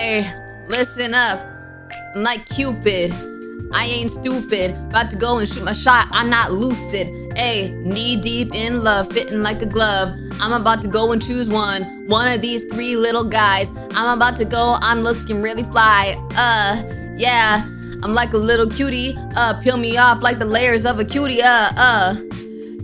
Hey, listen up. I'm like Cupid. I ain't stupid. About to go and shoot my shot. I'm not lucid. Hey, knee deep in love, fitting like a glove. I'm about to go and choose one of these three little guys. I'm about to go. I'm looking really fly. Yeah. I'm like a little cutie. Peel me off like the layers of a cutie.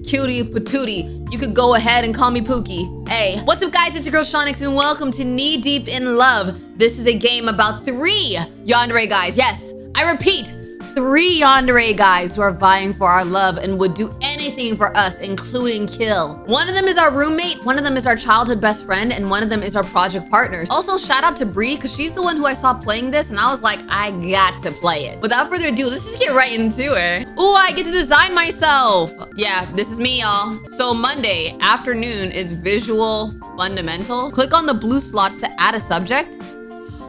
Cutie patootie. You could go ahead and call me Pookie. Hey, what's up guys, it's your girl Shonyx and welcome to Knee Deep in Love. This is a game about 3 yandere guys. Yes, I repeat, 3 yandere guys who are vying for our love and would do anything for us, including kill. One of them is our roommate, one of them is our childhood best friend, and one of them is our project partner. Also, shout out to Bree, because she's the one who I saw playing this, and I was like, I got to play it. Without further ado, let's just get right into it. Ooh, I get to design myself. Yeah, this is me, y'all. So Monday afternoon is visual fundamental. Click on the blue slots to add a subject.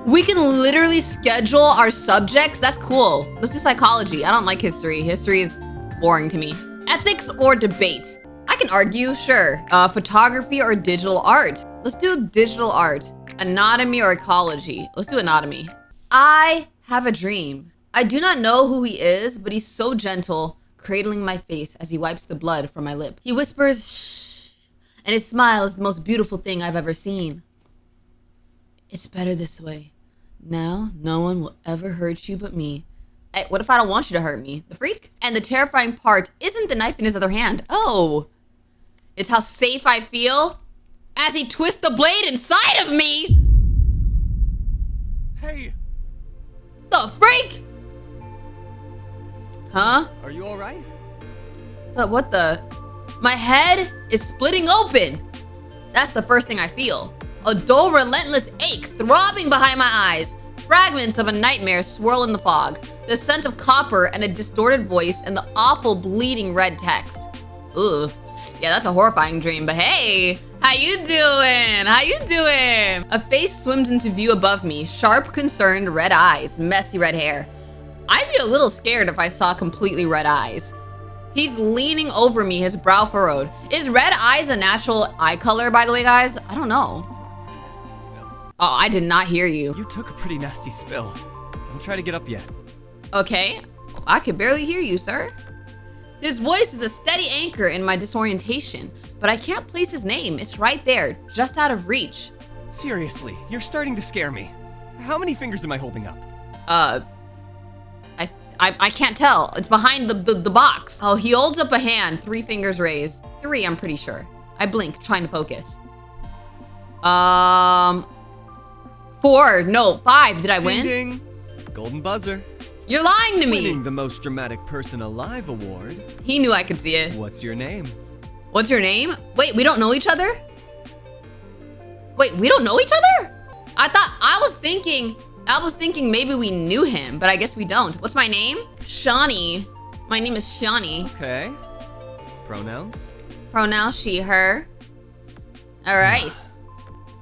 We can literally schedule our subjects. That's cool. Let's do psychology. I don't like history. History is boring to me. Ethics or debate? I can argue, sure. Photography or digital art? Let's do digital art. Anatomy or ecology? Let's do anatomy. I have a dream. I do not know who he is, but he's so gentle, cradling my face as he wipes the blood from my lip. He whispers, shh, and his smile is the most beautiful thing I've ever seen. It's better this way. Now, no one will ever hurt you but me. Hey, what if I don't want you to hurt me? The freak? And the terrifying part isn't the knife in his other hand. Oh. It's how safe I feel as he twists the blade inside of me. Hey. The freak? Huh? Are you all right? What the? My head is splitting open. That's the first thing I feel. A dull, relentless ache throbbing behind my eyes. Fragments of a nightmare swirl in the fog. The scent of copper and a distorted voice and the awful bleeding red text. Ugh. Yeah, that's a horrifying dream, but hey, how you doing? How you doing? A face swims into view above me. Sharp, concerned red eyes, messy red hair. I'd be a little scared if I saw completely red eyes. He's leaning over me, his brow furrowed. Is red eyes a natural eye color, by the way, guys? I don't know. Oh, I did not hear you. You took a pretty nasty spill. Don't try to get up yet. Okay. I could barely hear you, sir. His voice is a steady anchor in my disorientation, but I can't place his name. It's right there, just out of reach. Seriously, you're starting to scare me. How many fingers am I holding up? I can't tell. It's behind the box. Oh, he holds up a hand, 3 fingers raised. 3, I'm pretty sure. I blink, trying to focus. 4, no, 5. Did I win? Ding ding. Golden buzzer. You're lying to me. Winning the most dramatic person alive award. He knew I could see it. What's your name? What's your name? Wait, we don't know each other? Wait, we don't know each other? I was thinking maybe we knew him, but I guess we don't. What's my name? Shawnee. My name is Shawnee. Okay. Pronouns? Pronoun she, her. All right.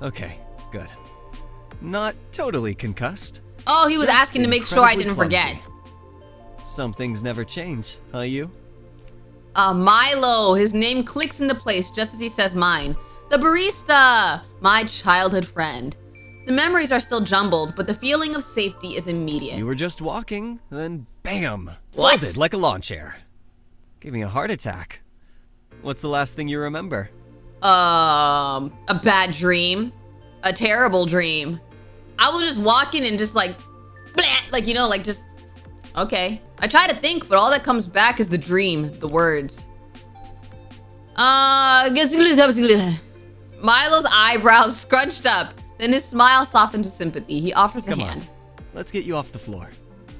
Okay, good. Not totally concussed. Oh, he was Just asking to make sure I didn't incredibly forget. clumsy. Some things never change, huh you? Milo. His name clicks into place just as he says mine. The barista. My childhood friend. The memories are still jumbled, but the feeling of safety is immediate. You were just walking, then bam! What? Folded like a lawn chair. Gave me a heart attack. What's the last thing you remember? A bad dream. A terrible dream. I was just walking and just like, bleh, like, you know, like just, okay. I try to think, but all that comes back is the dream, the words. Milo's eyebrows scrunched up. Then his smile softens with sympathy. He offers a hand. Come on, let's get you off the floor.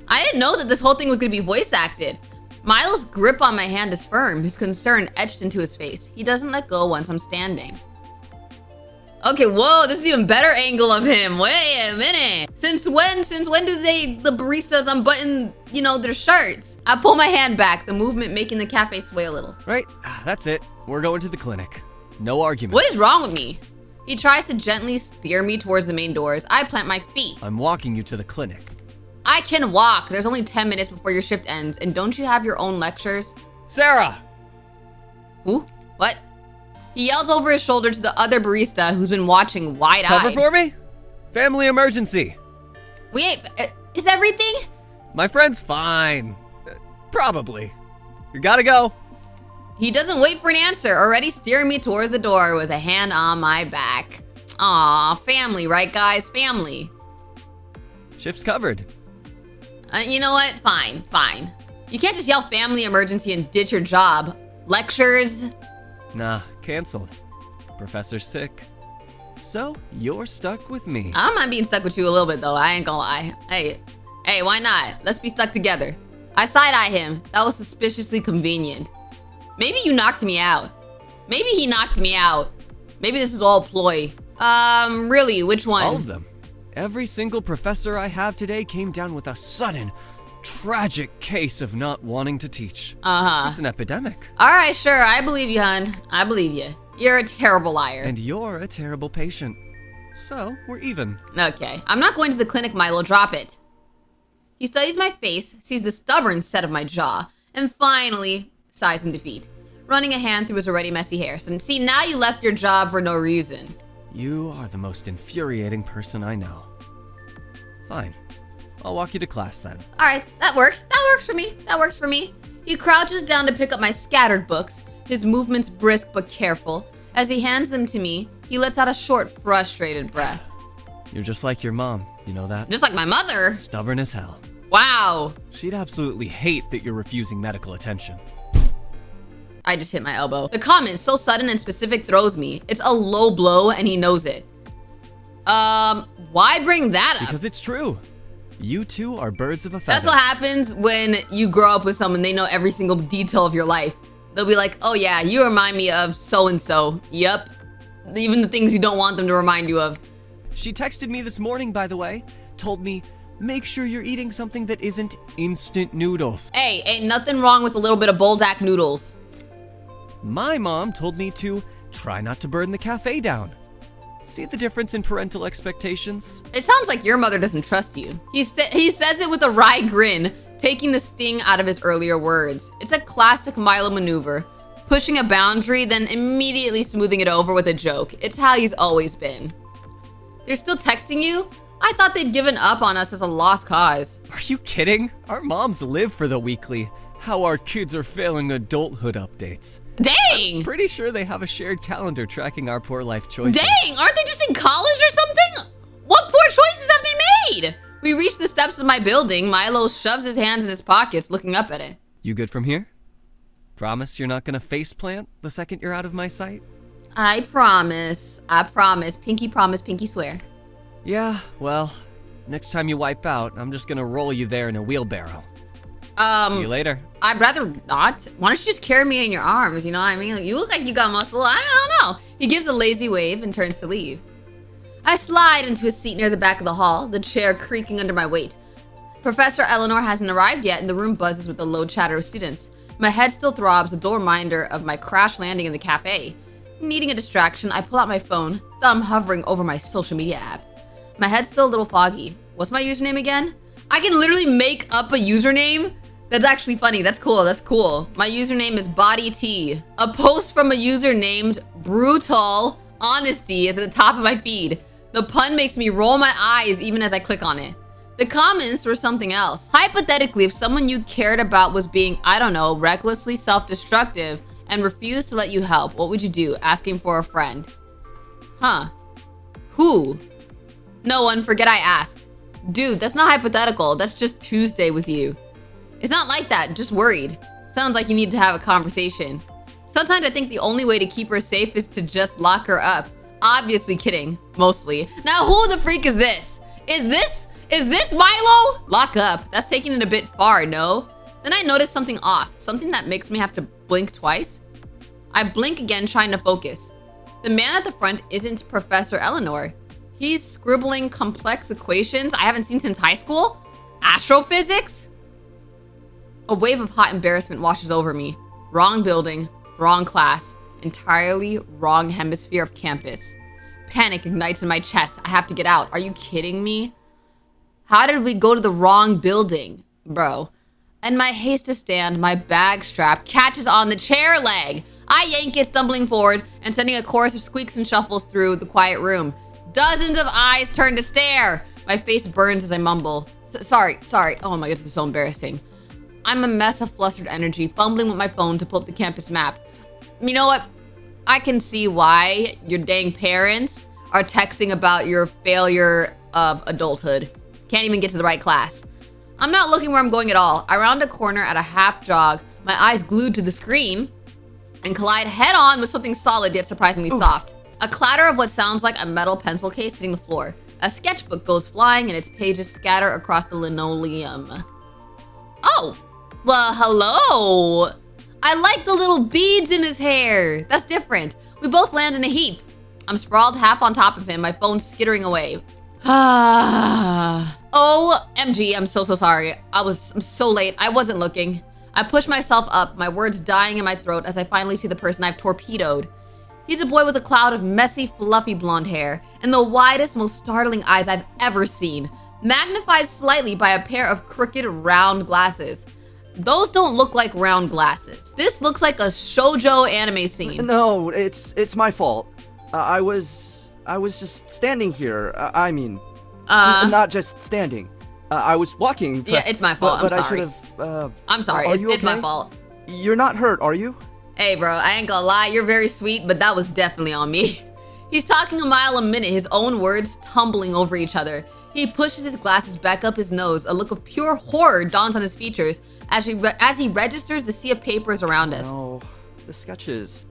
I didn't know that this whole thing was gonna be voice acted. Milo's grip on my hand is firm, his concern etched into his face. He doesn't let go once I'm standing. Okay, whoa, this is even better angle of him. Wait a minute. Since when do the baristas unbutton, you know, their shirts? I pull my hand back, the movement making the cafe sway a little. Right, that's it. We're going to the clinic. No arguments. What is wrong with me? He tries to gently steer me towards the main doors. I plant my feet. I'm walking you to the clinic. I can walk. There's only 10 minutes before your shift ends, and don't you have your own lectures? Sarah! Who? What? He yells over his shoulder to the other barista who's been watching wide-eyed. Cover for me? Family emergency. Is everything? My friend's fine. Probably. You gotta go. He doesn't wait for an answer, already steering me towards the door with a hand on my back. Aw, family, right guys? Family. Shift's covered. You know what? Fine. You can't just yell family emergency and ditch your job. Lectures? Nah, canceled. Professor's sick. So, you're stuck with me. I don't mind being stuck with you a little bit though, I ain't gonna lie. Hey, why not? Let's be stuck together. I side-eye him. That was suspiciously convenient. Maybe you knocked me out. Maybe he knocked me out. Maybe this is all a ploy. Really, which one? All of them. Every single professor I have today came down with a sudden, tragic case of not wanting to teach. It's an epidemic. All right, sure, I believe you, hon. I believe you. You're a terrible liar. And you're a terrible patient. So, we're even. Okay, I'm not going to the clinic, Milo. Drop it. He studies my face, sees the stubborn set of my jaw, and finally sighs in defeat, running a hand through his already messy hair. So, see, now you left your job for no reason. You are the most infuriating person I know. Fine. I'll walk you to class then. All right, that works. That works for me. He crouches down to pick up my scattered books, his movements brisk but careful. As he hands them to me, he lets out a short, frustrated breath. You're just like your mom, you know that? Just like my mother? Stubborn as hell. Wow. She'd absolutely hate that you're refusing medical attention. I just hit my elbow. The comment, so sudden and specific, throws me. It's a low blow and he knows it. Why bring that up? Because it's true. You two are birds of a feather. That's what happens when you grow up with someone, they know every single detail of your life. They'll be like, oh yeah, you remind me of so-and-so. Yep. Even the things you don't want them to remind you of. She texted me this morning, by the way. Told me, make sure you're eating something that isn't instant noodles. Hey, ain't nothing wrong with a little bit of Buldak noodles. My mom told me to try not to burn the cafe down. See the difference in parental expectations? It sounds like your mother doesn't trust you. He says it with a wry grin, taking the sting out of his earlier words. It's a classic Milo maneuver, pushing a boundary, then immediately smoothing it over with a joke. It's how he's always been. They're still texting you? I thought they'd given up on us as a lost cause. Are you kidding? Our moms live for the weekly "how our kids are failing adulthood" updates. Dang! I'm pretty sure they have a shared calendar tracking our poor life choices. Dang! Aren't they just in college or something? What poor choices have they made? We reach the steps of my building. Milo shoves his hands in his pockets, looking up at it. You good from here? Promise you're not gonna faceplant the second you're out of my sight? I promise. I promise. Pinky promise, pinky swear. Yeah, well, next time you wipe out, I'm just gonna roll you there in a wheelbarrow. See you later. I'd rather not. Why don't you just carry me in your arms, you know what I mean? You look like you got muscle. I don't know. He gives a lazy wave and turns to leave. I slide into a seat near the back of the hall, the chair creaking under my weight. Professor Eleanor hasn't arrived yet and the room buzzes with the low chatter of students. My head still throbs, a dull reminder of my crash landing in the cafe. Needing a distraction, I pull out my phone, thumb hovering over my social media app. My head's still a little foggy. What's my username again? I can literally make up a username? That's actually funny. That's cool. My username is BodyT. A post from a user named Brutal Honesty is at the top of my feed. The pun makes me roll my eyes even as I click on it. The comments were something else. Hypothetically, if someone you cared about was being, I don't know, recklessly self-destructive and refused to let you help, what would you do? Asking for a friend. Huh. Who? No one, forget I asked. Dude, that's not hypothetical. That's just Tuesday with you. It's not like that, just worried. Sounds like you need to have a conversation. Sometimes I think the only way to keep her safe is to just lock her up. Obviously kidding, mostly. Now who the freak is this? Is this Milo? Lock up, that's taking it a bit far, no? Then I notice something off, something that makes me have to blink twice. I blink again, trying to focus. The man at the front isn't Professor Eleanor. He's scribbling complex equations I haven't seen since high school? Astrophysics? A wave of hot embarrassment washes over me. Wrong building, wrong class, entirely wrong hemisphere of campus. Panic ignites in my chest. I have to get out. Are you kidding me? How did we go to the wrong building? Bro. In my haste to stand, my bag strap catches on the chair leg. I yank it, stumbling forward and sending a chorus of squeaks and shuffles through the quiet room. Dozens of eyes turn to stare. My face burns as I mumble. Sorry. Oh my god, this is so embarrassing. I'm a mess of flustered energy, fumbling with my phone to pull up the campus map. You know what? I can see why your dang parents are texting about your failure of adulthood. Can't even get to the right class. I'm not looking where I'm going at all. I round a corner at a half jog, my eyes glued to the screen, and collide head on with something solid yet surprisingly soft. A clatter of what sounds like a metal pencil case hitting the floor. A sketchbook goes flying and its pages scatter across the linoleum. Oh, well, hello. I like the little beads in his hair. That's different. We both land in a heap. I'm sprawled half on top of him, my phone skittering away. OMG, I'm so sorry. I'm so late. I wasn't looking. I push myself up, my words dying in my throat as I finally see the person I've torpedoed. He's a boy with a cloud of messy, fluffy blonde hair and the widest, most startling eyes I've ever seen, magnified slightly by a pair of crooked, round glasses. Those don't look like round glasses. This looks like a shoujo anime scene. No, it's my fault. I was just standing here. Not just standing. I was walking. Yeah, it's my fault. But I'm I sorry. should have. I'm sorry. It's my fault. You're not hurt, are you? Hey, bro, I ain't gonna lie. You're very sweet, but that was definitely on me. He's talking a mile a minute, his own words tumbling over each other. He pushes his glasses back up his nose. A look of pure horror dawns on his features as he registers the sea of papers around us. No, the sketches.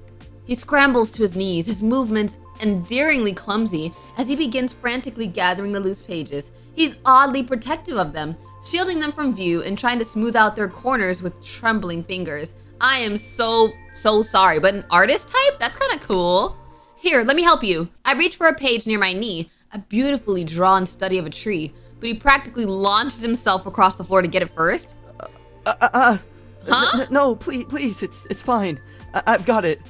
He scrambles to his knees, his movements endearingly clumsy as he begins frantically gathering the loose pages. He's oddly protective of them, shielding them from view and trying to smooth out their corners with trembling fingers. I am so sorry, but an artist type? That's kind of cool. Here, let me help you. I reach for a page near my knee, a beautifully drawn study of a tree, but he practically launches himself across the floor to get it first. Huh? No, please, it's fine. I've got it.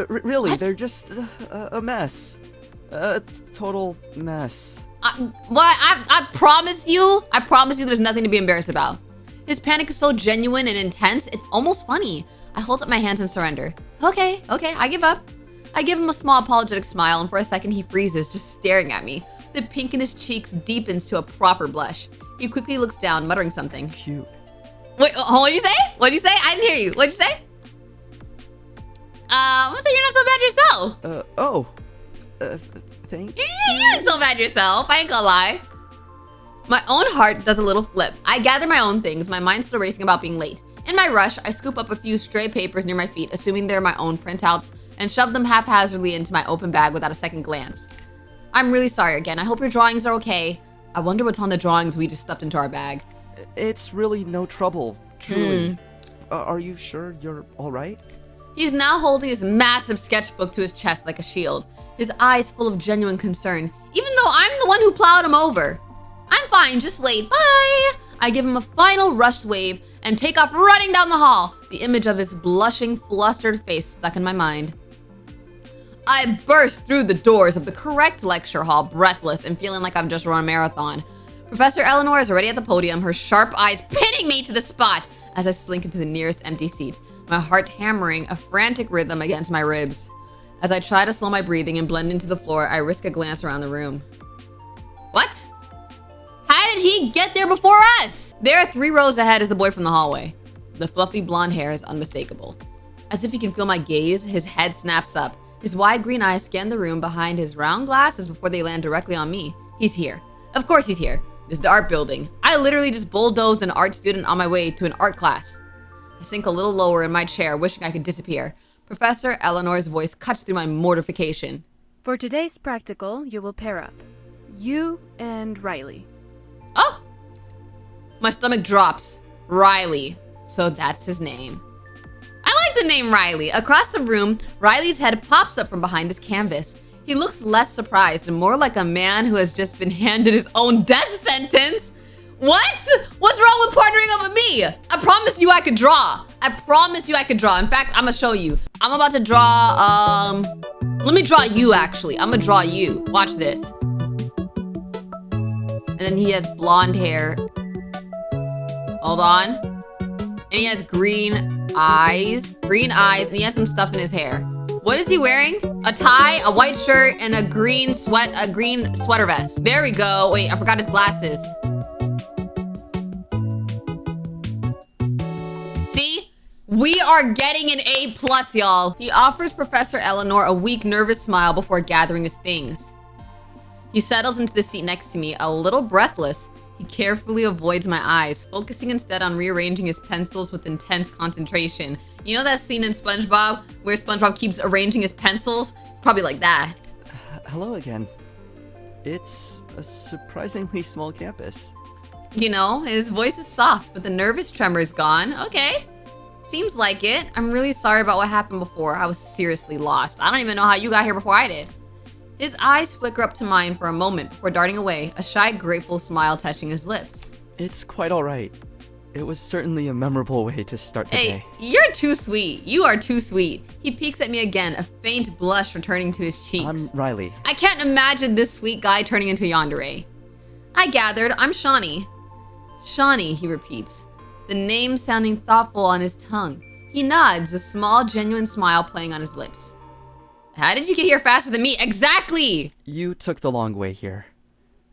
Really, what? They're just a mess. A total mess. I promise you there's nothing to be embarrassed about. His panic is so genuine and intense, it's almost funny. I hold up my hands and surrender. Okay, I give up. I give him a small apologetic smile, and for a second he freezes, just staring at me. The pink in his cheeks deepens to a proper blush. He quickly looks down, muttering something. Cute. Wait, what'd you say? What'd you say? I didn't hear you. What'd you say? I'm gonna say you're not so bad yourself. Thank you. You ain't so bad yourself, I ain't gonna lie. My own heart does a little flip. I gather my own things, my mind still racing about being late. In my rush, I scoop up a few stray papers near my feet, assuming they're my own printouts, and shove them haphazardly into my open bag without a second glance. I'm really sorry again. I hope your drawings are okay. I wonder what's on the drawings we just stuffed into our bag. It's really no trouble, truly. Are you sure you're all right? He's now holding his massive sketchbook to his chest like a shield, his eyes full of genuine concern, even though I'm the one who plowed him over. I'm fine, just late, bye! I give him a final rushed wave and take off running down the hall, the image of his blushing, flustered face stuck in my mind. I burst through the doors of the correct lecture hall, breathless and feeling like I've just run a marathon. Professor Eleanor is already at the podium, her sharp eyes pinning me to the spot as I slink into the nearest empty seat, my heart hammering a frantic rhythm against my ribs. As I try to slow my breathing and blend into the floor, I risk a glance around the room. What? How did he get there before us? There 3 rows ahead is the boy from the hallway. The fluffy blonde hair is unmistakable. As if he can feel my gaze, his head snaps up. His wide green eyes scan the room behind his round glasses before they land directly on me. He's here. Of course he's here. This is the art building. I literally just bulldozed an art student on my way to an art class. I sink a little lower in my chair, wishing I could disappear. Professor Eleanor's voice cuts through my mortification. For today's practical, you will pair up. You and Rylee. Oh! My stomach drops. Rylee. So that's his name. I like the name Rylee. Across the room, Riley's head pops up from behind his canvas. He looks less surprised and more like a man who has just been handed his own death sentence. What? What's wrong with partnering up with me? I promise you I could draw. I promise you I could draw. In fact, I'm gonna show you. I'm about to draw, let me draw you actually. I'm gonna draw you. Watch this. And then he has blonde hair. Hold on. And he has green eyes, and he has some stuff in his hair. What is he wearing? A tie, a white shirt, and a green sweater vest. There we go. Wait, I forgot his glasses. See? We are getting an A+, y'all. He offers Professor Eleanor a weak, nervous smile before gathering his things. He settles into the seat next to me, a little breathless. He carefully avoids my eyes, focusing instead on rearranging his pencils with intense concentration. You know that scene in SpongeBob where SpongeBob keeps arranging his pencils? Probably like that. Hello again. It's a surprisingly small campus. You know, his voice is soft, but the nervous tremor is gone. Okay. Seems like it. I'm really sorry about what happened before. I was seriously lost. I don't even know how you got here before I did. His eyes flicker up to mine for a moment before darting away, a shy, grateful smile touching his lips. It's quite alright. It was certainly a memorable way to start the day. Hey, you're too sweet. You are too sweet. He peeks at me again, a faint blush returning to his cheeks. I'm Rylee. I can't imagine this sweet guy turning into Yandere. I gathered, I'm Shony. Shony, he repeats, the name sounding thoughtful on his tongue. He nods, a small, genuine smile playing on his lips. How did you get here faster than me? Exactly! You took the long way here.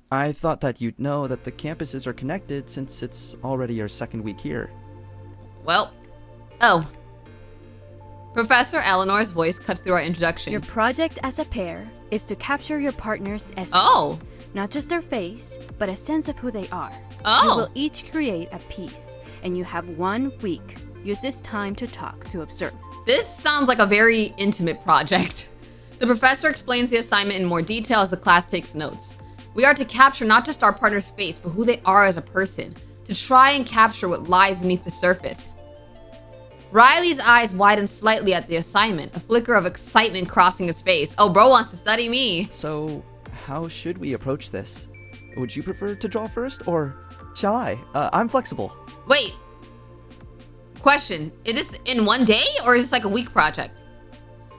I thought that you'd know that the campuses are connected since it's already your second week here. Well, oh. Professor Eleanor's voice cuts through our introduction. Your project as a pair is to capture your partner's essence. Oh! Not just their face, but a sense of who they are. Oh! You will each create a piece, and you have 1 week. Use this time to talk, to observe. This sounds like a very intimate project. The professor explains the assignment in more detail as the class takes notes. We are to capture not just our partner's face, but who they are as a person, to try and capture what lies beneath the surface. Rylee's eyes widen slightly at the assignment, a flicker of excitement crossing his face. Oh, bro wants to study me. So, how should we approach this? Would you prefer to draw first, or shall I? I'm flexible. Wait. Question, is this in 1 day, or is this like a week project?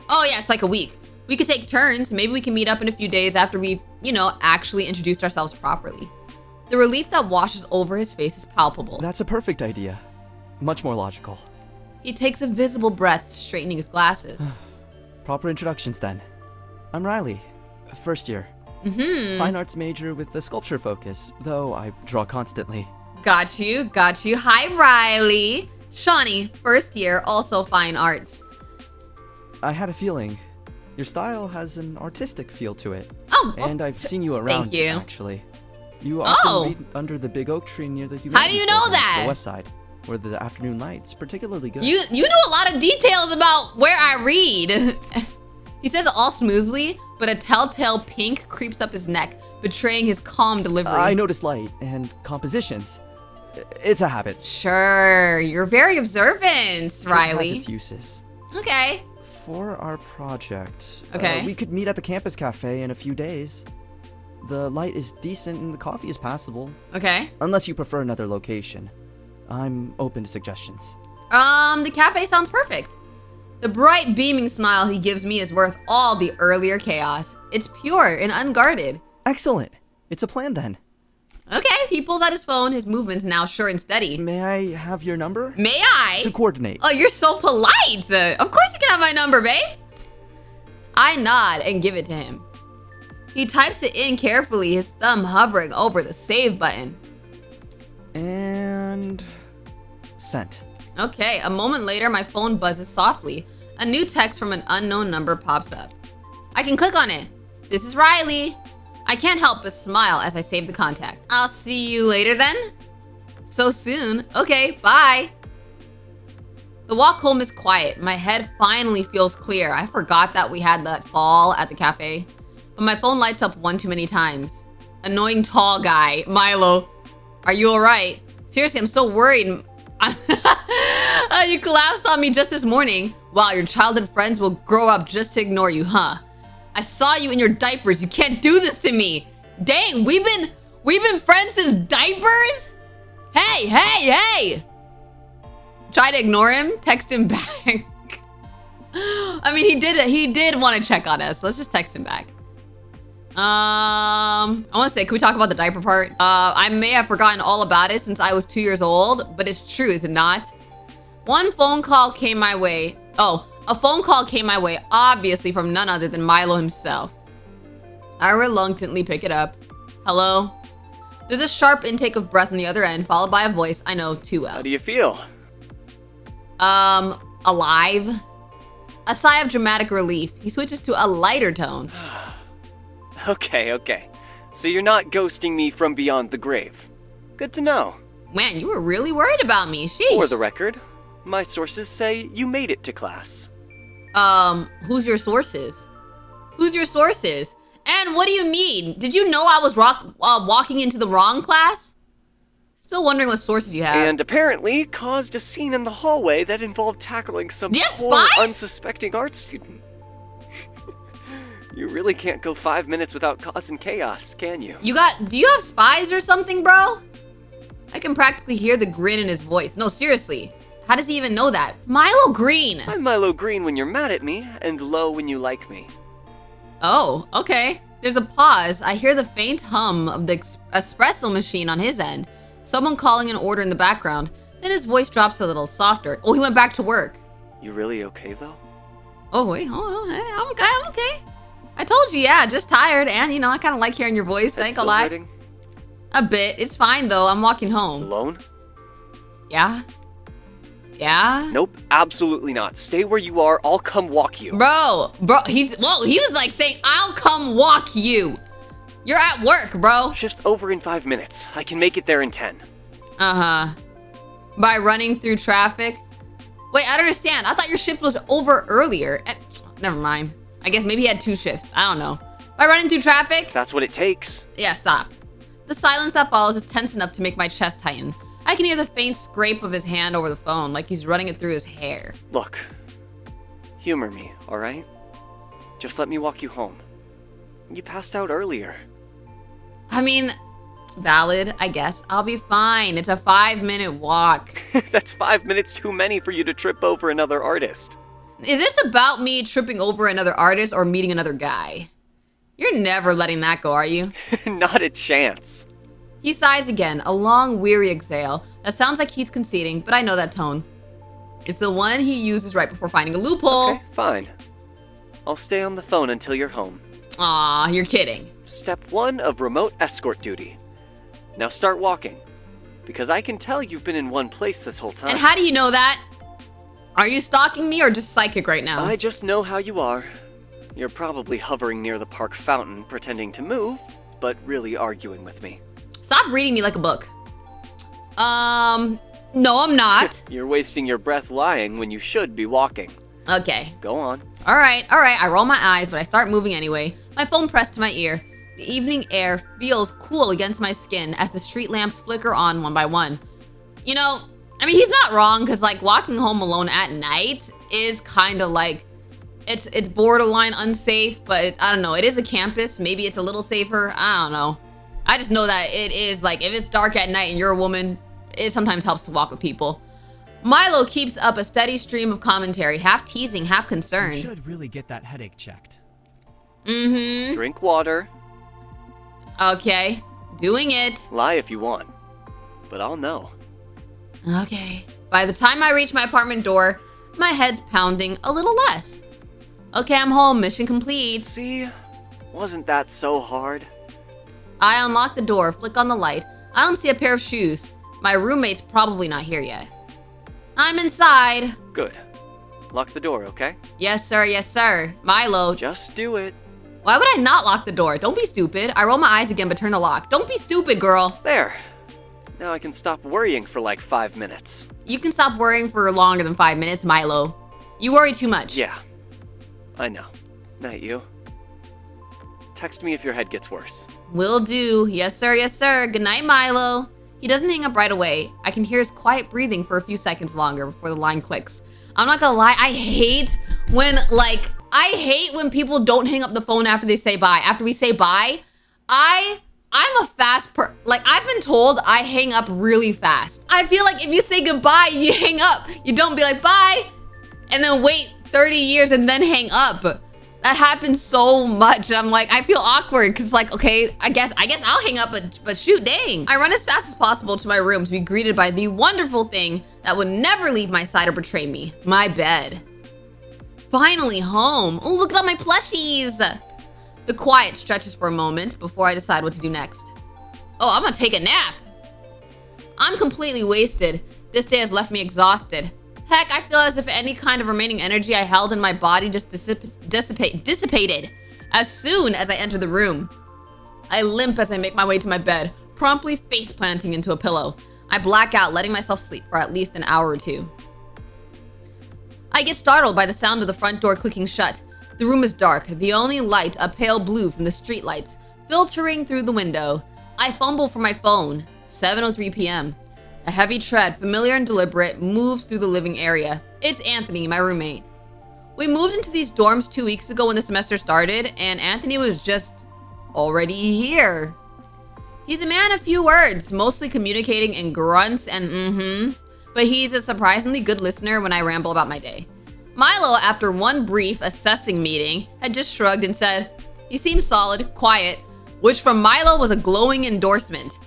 Oh yeah, it's like a week. We could take turns. Maybe we can meet up in a few days after we've, actually introduced ourselves properly. The relief that washes over his face is palpable. That's a perfect idea. Much more logical. He takes a visible breath, straightening his glasses. Proper introductions then. I'm Rylee, first year. Fine arts major with a sculpture focus, though I draw constantly. Got you. Hi, Rylee. Shony, first year, also fine arts. I had a feeling. Your style has an artistic feel to it. Oh, and I've seen you around, thank you. Actually. You often read under the big oak tree near the humanities How do you know program, that? The west side, where the afternoon light's particularly good. You know a lot of details about where I read. He says it all smoothly, but a telltale pink creeps up his neck, betraying his calm delivery. I notice light and compositions. It's a habit. Sure, you're very observant, Rylee. It has its uses. Okay. For our project, Okay. We could meet at the campus cafe in a few days. The light is decent and the coffee is passable. Okay. Unless you prefer another location. I'm open to suggestions. The cafe sounds perfect. The bright, beaming smile he gives me is worth all the earlier chaos. It's pure and unguarded. Excellent. It's a plan then. Okay, he pulls out his phone, his movements now sure and steady. May I have your number? May I? To coordinate. Oh, you're so polite. Of course you can have my number, babe. I nod and give it to him. He types it in carefully, his thumb hovering over the save button. And... sent. Okay, a moment later, my phone buzzes softly. A new text from an unknown number pops up. I can click on it. This is Rylee. I can't help but smile as I save the contact. I'll see you later then? So soon. Okay, bye. The walk home is quiet. My head finally feels clear. I forgot that we had that fall at the cafe. But my phone lights up one too many times. Annoying tall guy, Milo. Are you alright? Seriously, I'm so worried. You collapsed on me just this morning. Wow, your childhood friends will grow up just to ignore you, huh? I saw you in your diapers. You can't do this to me. Dang, we've been friends since diapers? Hey! Try to ignore him, text him back. I mean, he did want to check on us. Let's just text him back. I want to say, can we talk about the diaper part? I may have forgotten all about it since I was 2 years old, but it's true, is it not? One phone call came my way. Oh, A phone call came my way, obviously from none other than Milo himself. I reluctantly pick it up. Hello? There's a sharp intake of breath on the other end, followed by a voice I know too well. How do you feel? Alive? A sigh of dramatic relief. He switches to a lighter tone. Okay. So you're not ghosting me from beyond the grave. Good to know. Man, you were really worried about me. Sheesh. For the record, my sources say you made it to class. Who's your sources? Who's your sources? And what do you mean? Did you know I was walking into the wrong class? Still wondering what sources you have. And apparently caused a scene in the hallway that involved tackling some poor, spies? unsuspecting art student. You really can't go 5 minutes without causing chaos, can you? Do you have spies or something, bro? I can practically hear the grin in his voice. No, seriously. How does he even know that? Milo Green! I'm Milo Green when you're mad at me, and low when you like me. Oh, okay. There's a pause. I hear the faint hum of the espresso machine on his end. Someone calling an order in the background. Then his voice drops a little softer. Oh, he went back to work. You really okay, though? Oh, wait. Oh, hey, I'm okay. I told you, yeah, just tired. And, I kind of like hearing your voice. I ain't gonna lie. Hurting? A bit. It's fine, though. I'm walking home. Alone? Yeah? Yeah? Nope, absolutely not. Stay where you are. I'll come walk you. Bro, he was like saying, I'll come walk you. You're at work, bro. Shift's over in 5 minutes. I can make it there in 10. Uh-huh. By running through traffic? Wait, I don't understand. I thought your shift was over earlier. Never mind. I guess maybe he had 2 shifts. I don't know. By running through traffic? That's what it takes. Yeah, stop. The silence that follows is tense enough to make my chest tighten. I can hear the faint scrape of his hand over the phone, like he's running it through his hair. Look, humor me, all right? Just let me walk you home. You passed out earlier. I mean, valid, I guess. I'll be fine. It's a 5-minute walk. That's 5 minutes too many for you to trip over another artist. Is this about me tripping over another artist or meeting another guy? You're never letting that go, are you? Not a chance. He sighs again, a long, weary exhale. That sounds like he's conceding, but I know that tone. It's the one he uses right before finding a loophole. Okay, fine. I'll stay on the phone until you're home. Aw, you're kidding. Step 1 of remote escort duty. Now start walking, because I can tell you've been in one place this whole time. And how do you know that? Are you stalking me or just psychic right now? I just know how you are. You're probably hovering near the park fountain, pretending to move, but really arguing with me. Stop reading me like a book. No, I'm not. You're wasting your breath lying when you should be walking. Okay. Go on. All right. I roll my eyes, but I start moving anyway. My phone pressed to my ear. The evening air feels cool against my skin as the street lamps flicker on one by one. He's not wrong, because, walking home alone at night is kind of like, it's borderline unsafe, but I don't know. It is a campus. Maybe it's a little safer. I don't know. I just know that it is, if it's dark at night and you're a woman, it sometimes helps to walk with people. Milo keeps up a steady stream of commentary, half teasing, half concerned. You should really get that headache checked. Mm-hmm. Drink water. Okay. Doing it. Lie if you want. But I'll know. Okay. By the time I reach my apartment door, my head's pounding a little less. Okay, I'm home. Mission complete. See? Wasn't that so hard? I unlock the door, flick on the light. I don't see a pair of shoes. My roommate's probably not here yet. I'm inside. Good. Lock the door, okay? Yes, sir. Yes, sir. Milo. Just do it. Why would I not lock the door? Don't be stupid. I roll my eyes again, but turn the lock. Don't be stupid, girl. There. Now I can stop worrying for 5 minutes. You can stop worrying for longer than 5 minutes, Milo. You worry too much. Yeah. I know. Not you. Text me if your head gets worse. Will do. Yes, sir. Yes, sir. Good night, Milo. He doesn't hang up right away. I can hear his quiet breathing for a few seconds longer before the line clicks. I'm not gonna lie. I hate when people don't hang up the phone after they say bye. After we say bye, I'm a fast I've been told I hang up really fast. I feel like if you say goodbye, you hang up. You don't be like, bye, and then wait 30 years and then hang up. That happens so much. I'm like, I feel awkward because okay, I guess I'll hang up, but shoot, dang. I run as fast as possible to my room to be greeted by the wonderful thing that would never leave my side or betray me, my bed. finally home. Oh, look at all my plushies. The quiet stretches for a moment before I decide what to do next. Oh, I'm gonna take a nap. I'm completely wasted. This day has left me exhausted. Heck, I feel as if any kind of remaining energy I held in my body just dissipated as soon as I enter the room. I limp as I make my way to my bed, promptly face planting into a pillow. I black out, letting myself sleep for at least an hour or two. I get startled by the sound of the front door clicking shut. The room is dark, the only light a pale blue from the street lights filtering through the window. I fumble for my phone. 7:03 p.m. A heavy tread, familiar and deliberate, moves through the living area. It's Anthony, my roommate. We moved into these dorms 2 weeks ago when the semester started, and Anthony was just already here. He's a man of few words, mostly communicating in grunts and mm-hms, but he's a surprisingly good listener when I ramble about my day. Milo, after one brief assessing meeting, had just shrugged and said, "You seem solid, quiet," which from Milo was a glowing endorsement.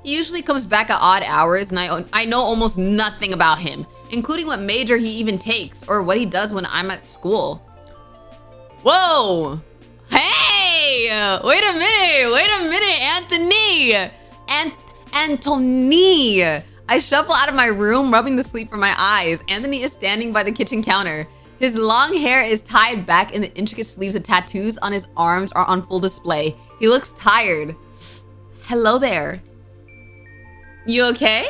He usually comes back at odd hours, and I know almost nothing about him, including what major he even takes or what he does when I'm at school. Whoa! Hey! Wait a minute, Anthony! Anthony! I shuffle out of my room, rubbing the sleep from my eyes. Anthony is standing by the kitchen counter. His long hair is tied back and the intricate sleeves of tattoos on his arms are on full display. He looks tired. Hello there. You okay?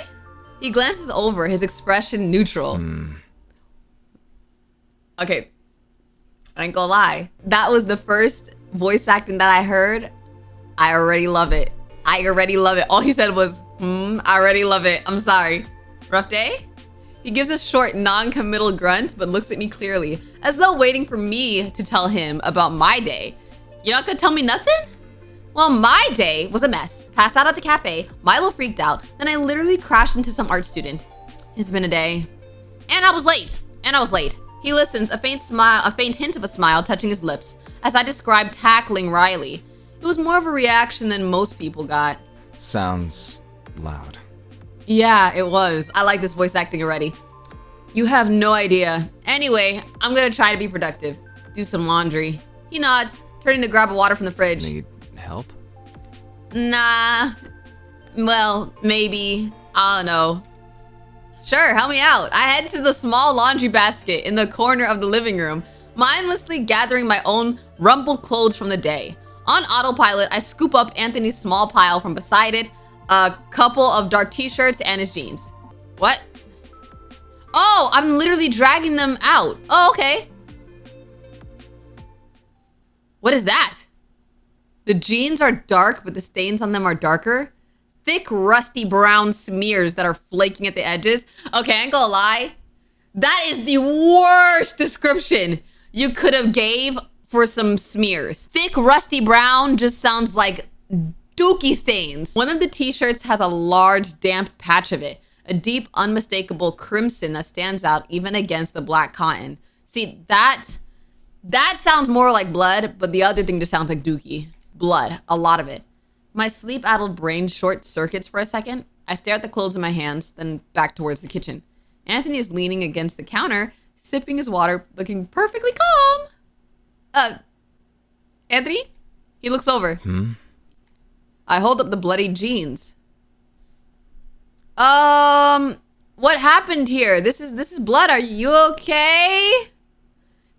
He glances over, his expression neutral. Okay, I ain't gonna lie. That was the first voice acting that I heard. I already love it. All he said was, I already love it. I'm sorry. Rough day? He gives a short, non-committal grunt, but looks at me clearly, as though waiting for me to tell him about my day. You're not gonna tell me nothing? Well, my day was a mess. Passed out at the cafe, Milo freaked out, then I literally crashed into some art student. It's been a day. And I was late. He listens, a faint hint of a smile touching his lips, as I described tackling Rylee. It was more of a reaction than most people got. Sounds loud. Yeah, it was. I like this voice acting already. You have no idea. Anyway, I'm gonna try to be productive. Do some laundry. He nods, turning to grab a water from the fridge. Need help? Nah. Well, maybe. I don't know. Sure, help me out. I head to the small laundry basket in the corner of the living room, mindlessly gathering my own rumpled clothes from the day. On autopilot, I scoop up Anthony's small pile from beside it, a couple of dark t-shirts and his jeans. What? Oh, I'm literally dragging them out. Oh, okay. What is that? The jeans are dark, but the stains on them are darker. Thick, rusty brown smears that are flaking at the edges. Okay, I ain't gonna lie. That is the worst description you could have gave for some smears. Thick, rusty brown just sounds like dookie stains. One of the t-shirts has a large, damp patch of it. A deep, unmistakable crimson that stands out even against the black cotton. See, that sounds more like blood, but the other thing just sounds like dookie. Blood, a lot of it. My sleep-addled brain short circuits for a second. I stare at the clothes in my hands, then back towards the kitchen. Anthony is leaning against the counter, sipping his water, looking perfectly calm. Anthony? He looks over. I hold up the bloody jeans. What happened here? This is blood. Are you okay?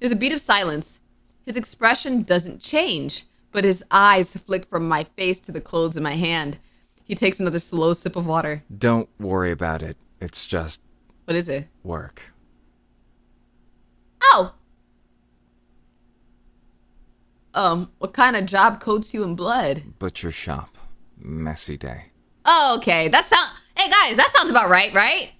There's a beat of silence. His expression doesn't change, but his eyes flick from my face to the clothes in my hand. He takes another slow sip of water. Don't worry about it. It's just... What is it? work. Oh! What kind of job coats you in blood? Butcher shop. Messy day. Oh, okay. Hey guys, that sounds about right?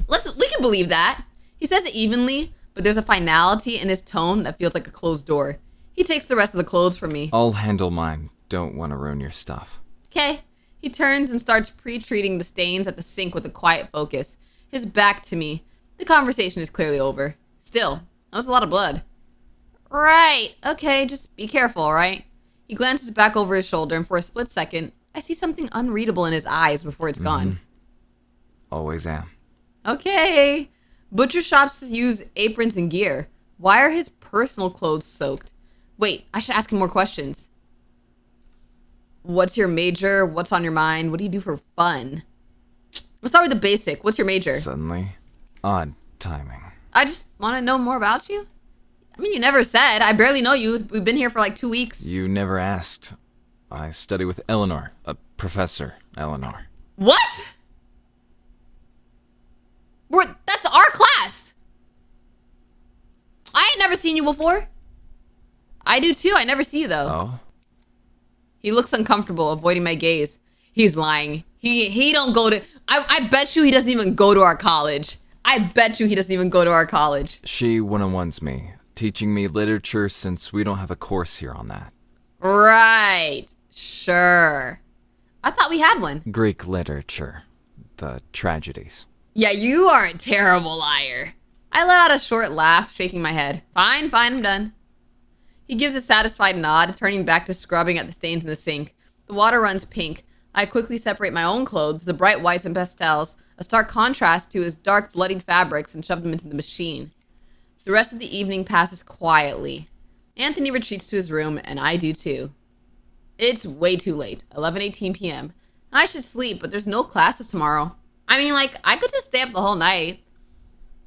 We can believe that. He says it evenly, but there's a finality in his tone that feels like a closed door. He takes the rest of the clothes from me. I'll handle mine. Don't want to ruin your stuff. Okay. He turns and starts pre-treating the stains at the sink with a quiet focus. His back to me. The conversation is clearly over. Still, that was a lot of blood. Right. Okay, just be careful, all right? He glances back over his shoulder, and for a split second, I see something unreadable in his eyes before it's gone. Always am. Okay. Butcher shops use aprons and gear. Why are his personal clothes soaked? Wait, I should ask him more questions. What's your major? What's on your mind? What do you do for fun? Let's start with the basic. What's your major? Suddenly, odd timing. I just want to know more about you. I mean, you never said. I barely know you. We've been here for like 2 weeks. You never asked. I study with Eleanor, Professor Eleanor. What? That's our class. I ain't never seen you before. I do too. I never see you though. Oh? He looks uncomfortable, avoiding my gaze. He's lying. He don't go to... I bet you he doesn't even go to our college. I bet you he doesn't even go to our college. She one-on-ones me, teaching me literature since we don't have a course here on that. Right. Sure. I thought we had one. Greek literature. The tragedies. Yeah, you are a terrible liar. I let out a short laugh, shaking my head. Fine, I'm done. He gives a satisfied nod, turning back to scrubbing at the stains in the sink. The water runs pink. I quickly separate my own clothes, the bright whites and pastels, a stark contrast to his dark, bloodied fabrics, and shove them into the machine. The rest of the evening passes quietly. Anthony retreats to his room, and I do too. It's way too late, 11:18 p.m. I should sleep, but there's no classes tomorrow. I mean, like, I could just stay up the whole night.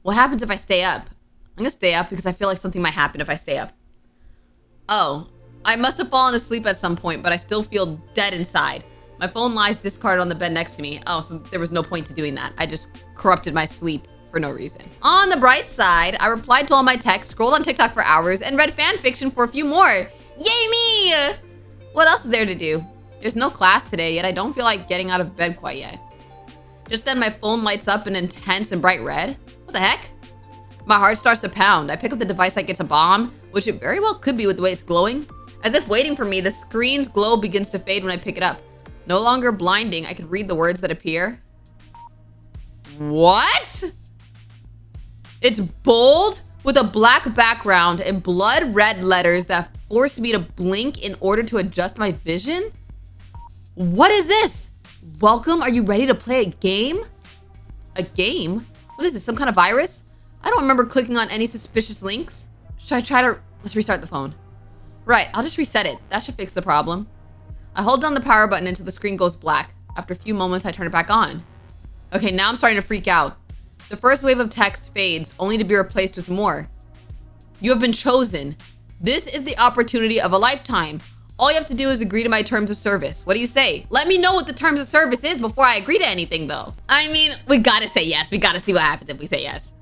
What happens if I stay up? I'm gonna stay up because I feel like something might happen if I stay up. Oh, I must have fallen asleep at some point, but I still feel dead inside. My phone lies discarded on the bed next to me. Oh, so there was no point to doing that. I just corrupted my sleep for no reason. On the bright side, I replied to all my texts, scrolled on TikTok for hours, and read fan fiction for a few more. Yay me! What else is there to do? There's no class today, yet I don't feel like getting out of bed quite yet. Just then my phone lights up in intense and bright red. What the heck? My heart starts to pound. I pick up the device like it's a bomb, which it very well could be with the way it's glowing. As if waiting for me, the screen's glow begins to fade when I pick it up. No longer blinding, I can read the words that appear. What? It's bold with a black background and blood red letters that force me to blink in order to adjust my vision? What is this? Welcome, are you ready to play a game? A game? What is this, some kind of virus? I don't remember clicking on any suspicious links. Should I try to... Let's restart the phone. Right, I'll just reset it. That should fix the problem. I hold down the power button until the screen goes black. After a few moments, I turn it back on. Okay, now I'm starting to freak out. The first wave of text fades, only to be replaced with more. You have been chosen. This is the opportunity of a lifetime. All you have to do is agree to my terms of service. What do you say? Let me know what the terms of service is before I agree to anything, though. I mean, we gotta say yes. We gotta see what happens if we say yes.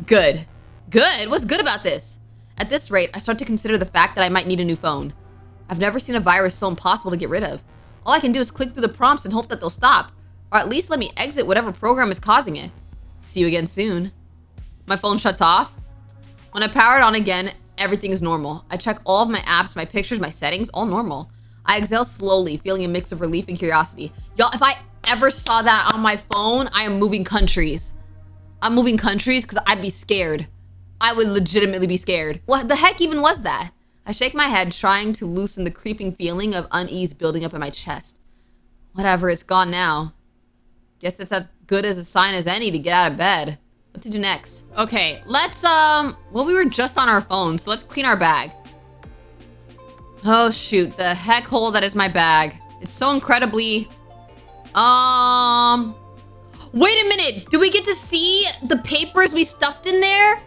Good. Good? What's good about this? At this rate, I start to consider the fact that I might need a new phone. I've never seen a virus so impossible to get rid of. All I can do is click through the prompts and hope that they'll stop. Or at least let me exit whatever program is causing it. See you again soon. My phone shuts off. When I power it on again, everything is normal. I check all of my apps, my pictures, my settings, all normal. I exhale slowly, feeling a mix of relief and curiosity. Y'all, if I ever saw that on my phone, I am moving countries. I'm moving countries because I'd be scared. I would legitimately be scared. What the heck even was that? I shake my head, trying to loosen the creeping feeling of unease building up in my chest. Whatever, it's gone now. Guess that's as good as a sign as any to get out of bed. What to do next? Okay, let's, well, we were just on our phones, so let's clean our bag. Oh, shoot, the heck hole that is my bag. It's so incredibly, wait a minute, do we get to see the papers we stuffed in there?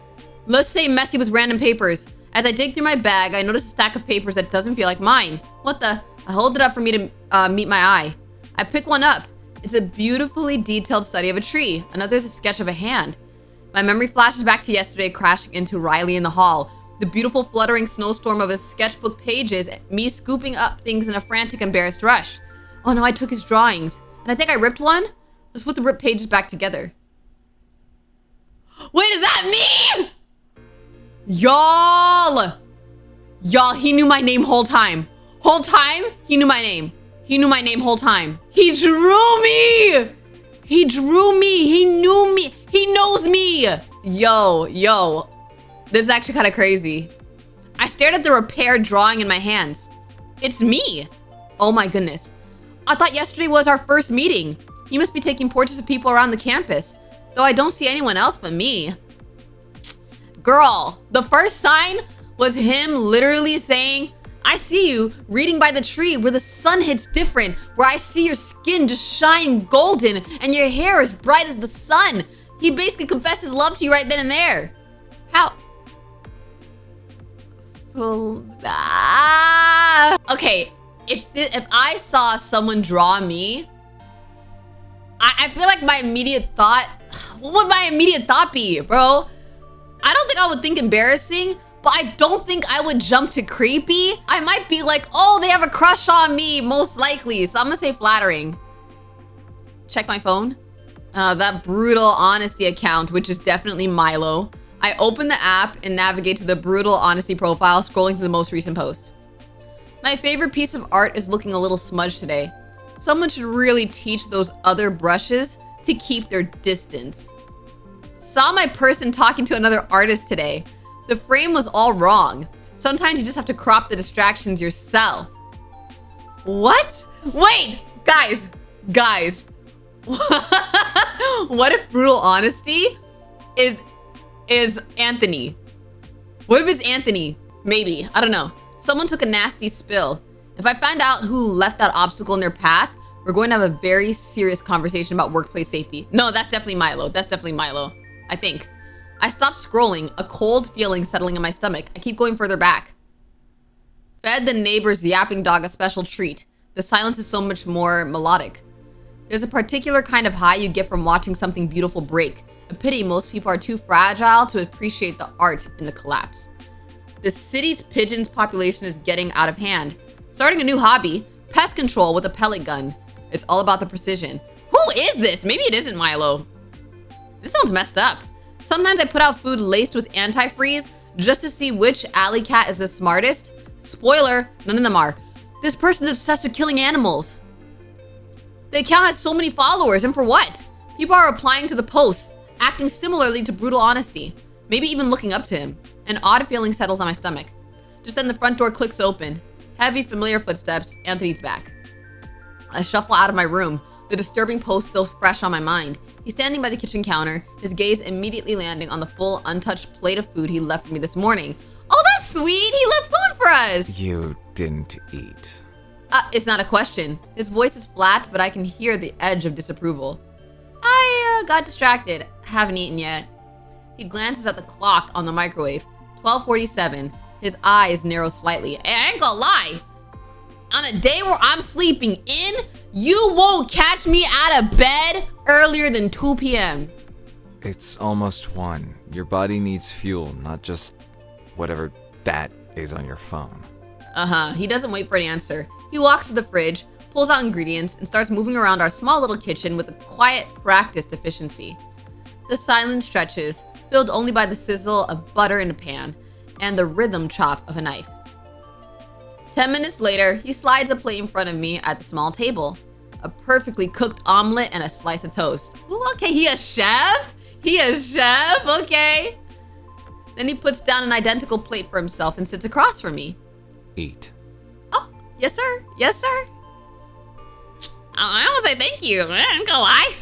Let's say messy with random papers. As I dig through my bag, I notice a stack of papers that doesn't feel like mine. What the? I hold it up for me to meet my eye. I pick one up. It's a beautifully detailed study of a tree. Another is a sketch of a hand. My memory flashes back to yesterday crashing into Rylee in the hall. The beautiful fluttering snowstorm of his sketchbook pages, me scooping up things in a frantic, embarrassed rush. Oh no, I took his drawings. And I think I ripped one? Let's put the ripped pages back together. Wait, is that me? Y'all, he knew my name whole time. Whole time, he knew my name. He knew my name whole time. He drew me. He drew me. He knew me. He knows me. Yo. This is actually kind of crazy. I stared at the repaired drawing in my hands. It's me. Oh my goodness. I thought yesterday was our first meeting. You must be taking portraits of people around the campus, though I don't see anyone else but me. Girl, the first sign was him literally saying, I see you reading by the tree where the sun hits different, where I see your skin just shine golden and your hair as bright as the sun. He basically confessed his love to you right then and there. How? Okay, if I saw someone draw me, I feel like my immediate thought, what would my immediate thought be, bro? I don't think I would think embarrassing, but I don't think I would jump to creepy. I might be like, oh, they have a crush on me, most likely. So I'm gonna say flattering. Check my phone. That brutal honesty account, which is definitely Milo. I open the app and navigate to the brutal honesty profile, scrolling through the most recent post. My favorite piece of art is looking a little smudged today. Someone should really teach those other brushes to keep their distance. Saw my person talking to another artist today. The frame was all wrong. Sometimes you just have to crop the distractions yourself. What? Wait, guys. What if brutal honesty is Anthony? What if it's Anthony? Maybe, I don't know. Someone took a nasty spill. If I find out who left that obstacle in their path, we're going to have a very serious conversation about workplace safety. No, that's definitely Milo. I think. I stopped scrolling, a cold feeling settling in my stomach. I keep going further back. Fed the neighbor's yapping dog a special treat. The silence is so much more melodic. There's a particular kind of high you get from watching something beautiful break. A pity most people are too fragile to appreciate the art in the collapse. The city's pigeons population is getting out of hand. Starting a new hobby, pest control with a pellet gun. It's all about the precision. Who is this? Maybe it isn't Milo. This sounds messed up. Sometimes I put out food laced with antifreeze just to see which alley cat is the smartest. Spoiler, none of them are. This person's obsessed with killing animals. The account has so many followers, and for what? People are replying to the posts, acting similarly to brutal honesty, maybe even looking up to him. An odd feeling settles on my stomach. Just then the front door clicks open. Heavy, familiar footsteps. Anthony's back. I shuffle out of my room, the disturbing post still fresh on my mind. He's standing by the kitchen counter, his gaze immediately landing on the full, untouched plate of food he left for me this morning. Oh, that's sweet! He left food for us! You didn't eat. It's not a question. His voice is flat, but I can hear the edge of disapproval. I got distracted. Haven't eaten yet. He glances at the clock on the microwave. 12:47. His eyes narrow slightly. Hey, I ain't gonna lie. On a day where I'm sleeping in, you won't catch me out of bed earlier than 2 p.m. It's almost 1. Your body needs fuel, not just whatever that is on your phone. He doesn't wait for an answer. He walks to the fridge, pulls out ingredients, and starts moving around our small little kitchen with a quiet, practiced efficiency. The silence stretches, filled only by the sizzle of butter in a pan and the rhythm chop of a knife. 10 minutes later, he slides a plate in front of me at the small table. A perfectly cooked omelet and a slice of toast. Ooh, okay, he a chef? Okay. Then he puts down an identical plate for himself and sits across from me. Eat. Oh, yes, sir. I almost say thank you. I ain't gonna lie.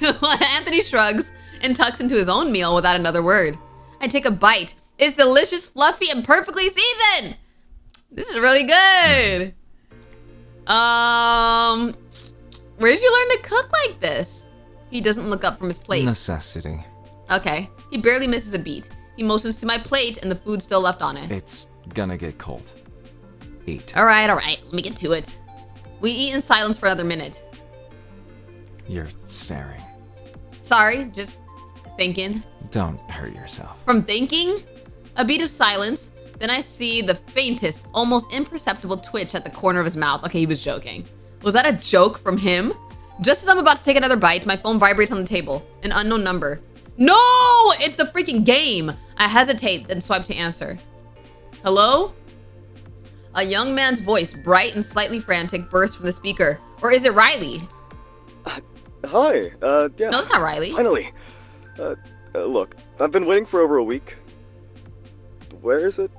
Anthony shrugs and tucks into his own meal without another word. I take a bite. It's delicious, fluffy, and perfectly seasoned. This is really good. Where did you learn to cook like this? He doesn't look up from his plate. Necessity. Okay. He barely misses a beat. He motions to my plate and the food's still left on it. It's gonna get cold. Eat. All right. Let me get to it. We eat in silence for another minute. You're staring. Sorry, just thinking. Don't hurt yourself. From thinking, a beat of silence, then I see the faintest, almost imperceptible twitch at the corner of his mouth. Okay, he was joking. Was that a joke from him? Just as I'm about to take another bite, my phone vibrates on the table. An unknown number. No! It's the freaking game! I hesitate, then swipe to answer. Hello? A young man's voice, bright and slightly frantic, bursts from the speaker. Or is it Rylee? Hi, yeah. No, it's not Rylee. Finally. Look, I've been waiting for over a week. Where is it?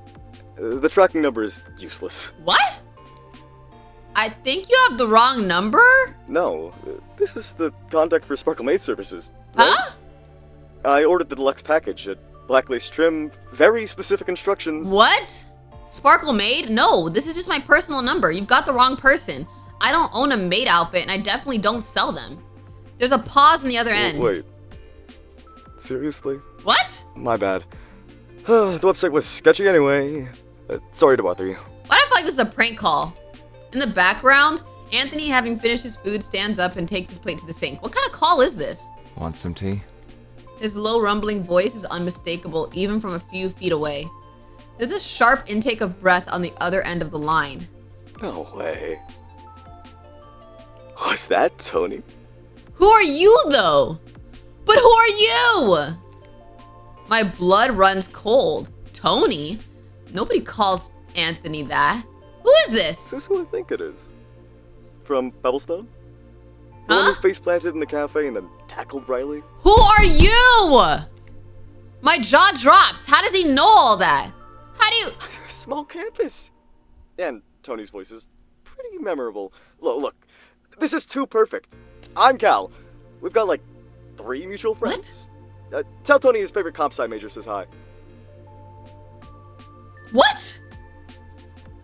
The tracking number is useless. What? I think you have the wrong number? No, this is the contact for Sparkle Maid services. Right? Huh? I ordered the deluxe package at Black lace trim, very specific instructions. What? Sparkle maid? No, this is just my personal number. You've got the wrong person. I don't own a maid outfit, and I definitely don't sell them. There's a pause on the other end. Wait. Seriously? What? My bad. The website was sketchy anyway. Sorry to bother you. Why do I feel like this is a prank call? In the background, Anthony, having finished his food, stands up and takes his plate to the sink. What kind of call is this? Want some tea? His low rumbling voice is unmistakable even from a few feet away. There's a sharp intake of breath on the other end of the line. No way. Was that Tony? Who are you, though? But who are you? My blood runs cold. Tony? Nobody calls Anthony that. Who is this? Who's who I think it is? From Pebblestone? The Huh? one who face planted in the cafe and then tackled Rylee? Who are you? My jaw drops. How does he know all that? How do you... Small campus. And Tony's voice is pretty memorable. Look, this is too perfect. I'm Cal. We've got like 3 mutual friends. Tell Tony his favorite comp sci major says hi. What?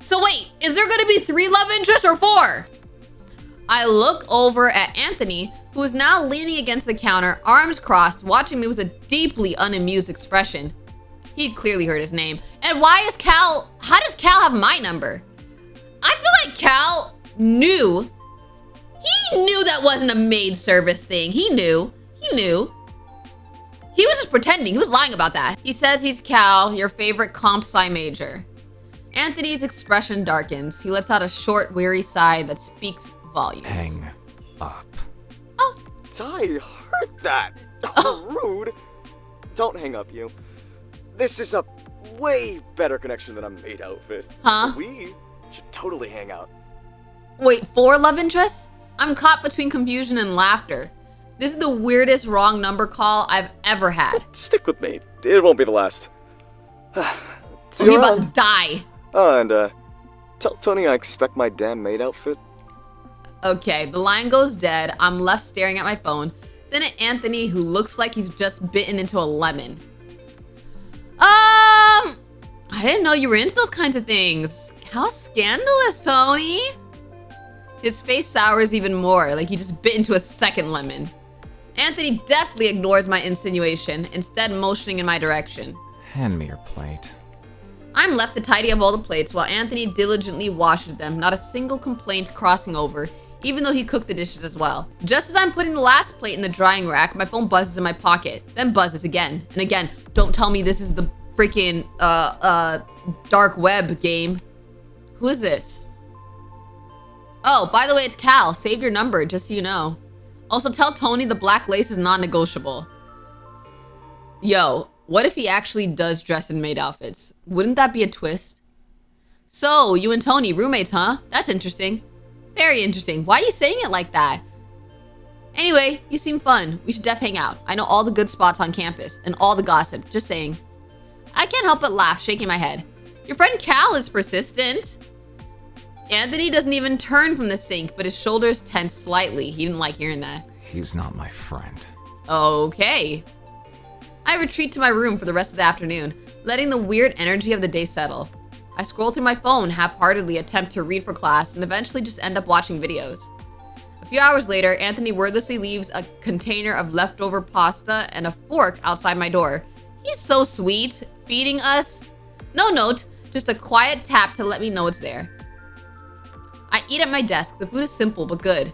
So wait, is there gonna be 3 love interests or 4? I look over at Anthony, who is now leaning against the counter, arms crossed, watching me with a deeply unamused expression. He'd clearly heard his name. And how does Cal have my number? I feel like Cal knew. He knew that wasn't a maid service thing. He knew. He was just pretending. He was lying about that. He says he's Cal, your favorite comp sci major. Anthony's expression darkens. He lets out a short, weary sigh that speaks volumes. Hang up. Oh. I heard that. Rude. Don't hang up, you. This is a way better connection than a maid outfit. Huh? We should totally hang out. Wait, 4 love interests? I'm caught between confusion and laughter. This is the weirdest wrong number call I've ever had. Stick with me. It won't be the last. Oh, you're about to die. Oh, and tell Tony I expect my damn maid outfit. Okay, the line goes dead. I'm left staring at my phone, then at Anthony, who looks like he's just bitten into a lemon. I didn't know you were into those kinds of things. How scandalous, Tony. His face sours even more, like he just bit into a second lemon. Anthony deftly ignores my insinuation, instead motioning in my direction. Hand me your plate. I'm left to tidy up all the plates while Anthony diligently washes them, not a single complaint crossing over, even though he cooked the dishes as well. Just as I'm putting the last plate in the drying rack, my phone buzzes in my pocket, then buzzes again and again. Don't tell me this is the freaking dark web game. Who is this? Oh, by the way, it's Cal. Saved your number, just so you know. Also, tell Tony the black lace is non-negotiable. Yo, what if he actually does dress in maid outfits? Wouldn't that be a twist? So, you and Tony, roommates, huh? That's interesting. Very interesting. Why are you saying it like that? Anyway, you seem fun. We should def hang out. I know all the good spots on campus and all the gossip. Just saying. I can't help but laugh, shaking my head. Your friend Cal is persistent. Anthony doesn't even turn from the sink, but his shoulders tense slightly. He didn't like hearing that. He's not my friend. Okay. I retreat to my room for the rest of the afternoon, letting the weird energy of the day settle. I scroll through my phone, half-heartedly attempt to read for class, and eventually just end up watching videos. A few hours later, Anthony wordlessly leaves a container of leftover pasta and a fork outside my door. He's so sweet, feeding us. No note, just a quiet tap to let me know it's there. I eat at my desk. The food is simple but good.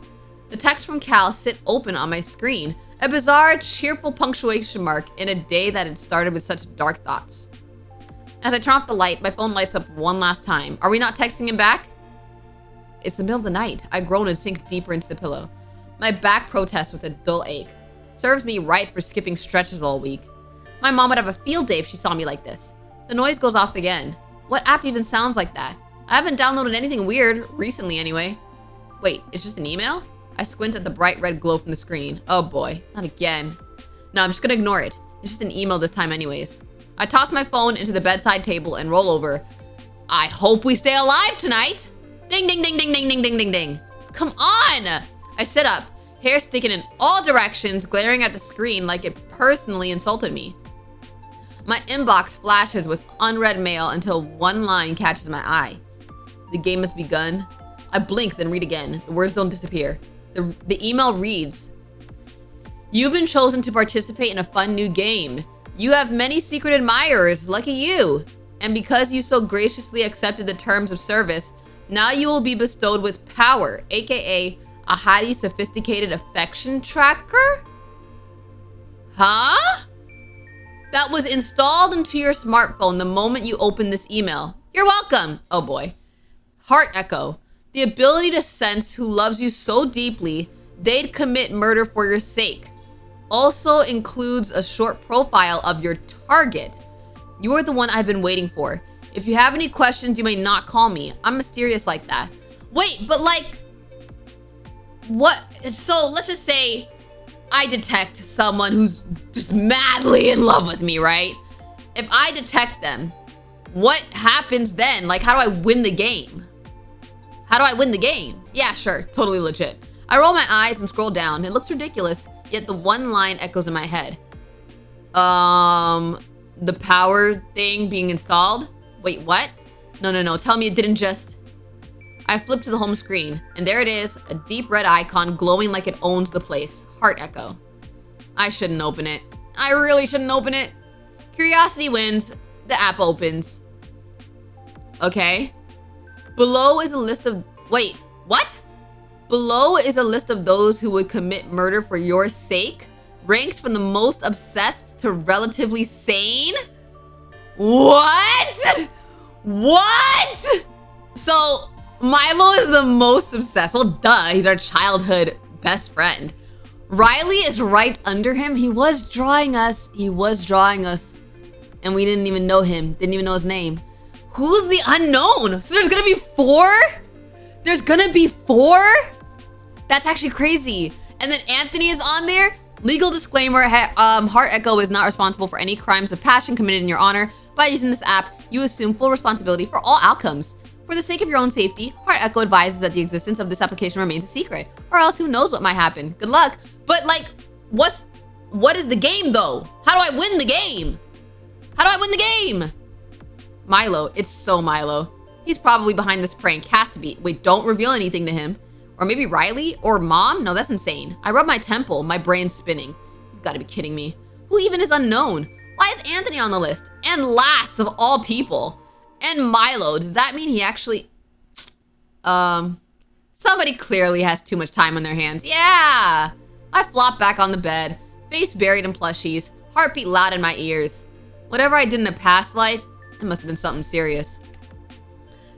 The text from Cal sit open on my screen, a bizarre, cheerful punctuation mark in a day that had started with such dark thoughts. As I turn off the light, my phone lights up one last time. Are we not texting him back? It's the middle of the night. I groan and sink deeper into the pillow. My back protests with a dull ache. Serves me right for skipping stretches all week. My mom would have a field day if she saw me like this. The noise goes off again. What app even sounds like that? I haven't downloaded anything weird, recently anyway. Wait, it's just an email? I squint at the bright red glow from the screen. Oh boy, not again. No, I'm just gonna ignore it. It's just an email this time anyways. I toss my phone into the bedside table and roll over. I hope we stay alive tonight. Ding, ding, ding, ding, ding, ding, ding, ding, ding. Come on! I sit up, hair sticking in all directions, glaring at the screen like it personally insulted me. My inbox flashes with unread mail until one line catches my eye. The game has begun. I blink, then read again. The words don't disappear. The email reads, "You've been chosen to participate in a fun new game. You have many secret admirers, lucky you. And because you so graciously accepted the terms of service, now you will be bestowed with power, aka a highly sophisticated affection tracker?" Huh? That was installed into your smartphone the moment you opened this email. You're welcome. Oh boy. Heart echo. The ability to sense who loves you so deeply, they'd commit murder for your sake. Also includes a short profile of your target. You are the one I've been waiting for. If you have any questions, you may not call me. I'm mysterious like that. Wait, but like, what? So let's just say I detect someone who's just madly in love with me, right? If I detect them, what happens then? Like, how do I win the game? How do I win the game? Yeah, sure, totally legit. I roll my eyes and scroll down. It looks ridiculous, yet the one line echoes in my head. The power thing being installed? Wait, what? No, tell me it didn't just... I flip to the home screen, and there it is, a deep red icon glowing like it owns the place. Heart echo. I shouldn't open it. I really shouldn't open it. Curiosity wins. The app opens. Okay. Below is a list of... Wait, what? Below is a list of those who would commit murder for your sake, ranked from the most obsessed to relatively sane? What? What? So... Milo is the most obsessed. Well, duh, he's our childhood best friend. Rylee is right under him. He was drawing us. And we didn't even know him. Didn't even know his name. Who's the unknown? So there's gonna be 4? There's gonna be 4? That's actually crazy. And then Anthony is on there. Legal disclaimer, Heart Echo is not responsible for any crimes of passion committed in your honor. By using this app, you assume full responsibility for all outcomes. For the sake of your own safety, Heart Echo advises that the existence of this application remains a secret, or else who knows what might happen. Good luck. But like, what is the game though? How do I win the game? How do I win the game? Milo, it's so Milo. He's probably behind this prank, has to be. Wait, don't reveal anything to him. Or maybe Rylee or Mom? No, that's insane. I rub my temple, my brain's spinning. You've gotta be kidding me. Who even is unknown? Why is Anthony on the list? And last of all people. And Milo, does that mean he actually... Somebody clearly has too much time on their hands. Yeah! I flop back on the bed, face buried in plushies, heartbeat loud in my ears. Whatever I did in a past life, it must have been something serious.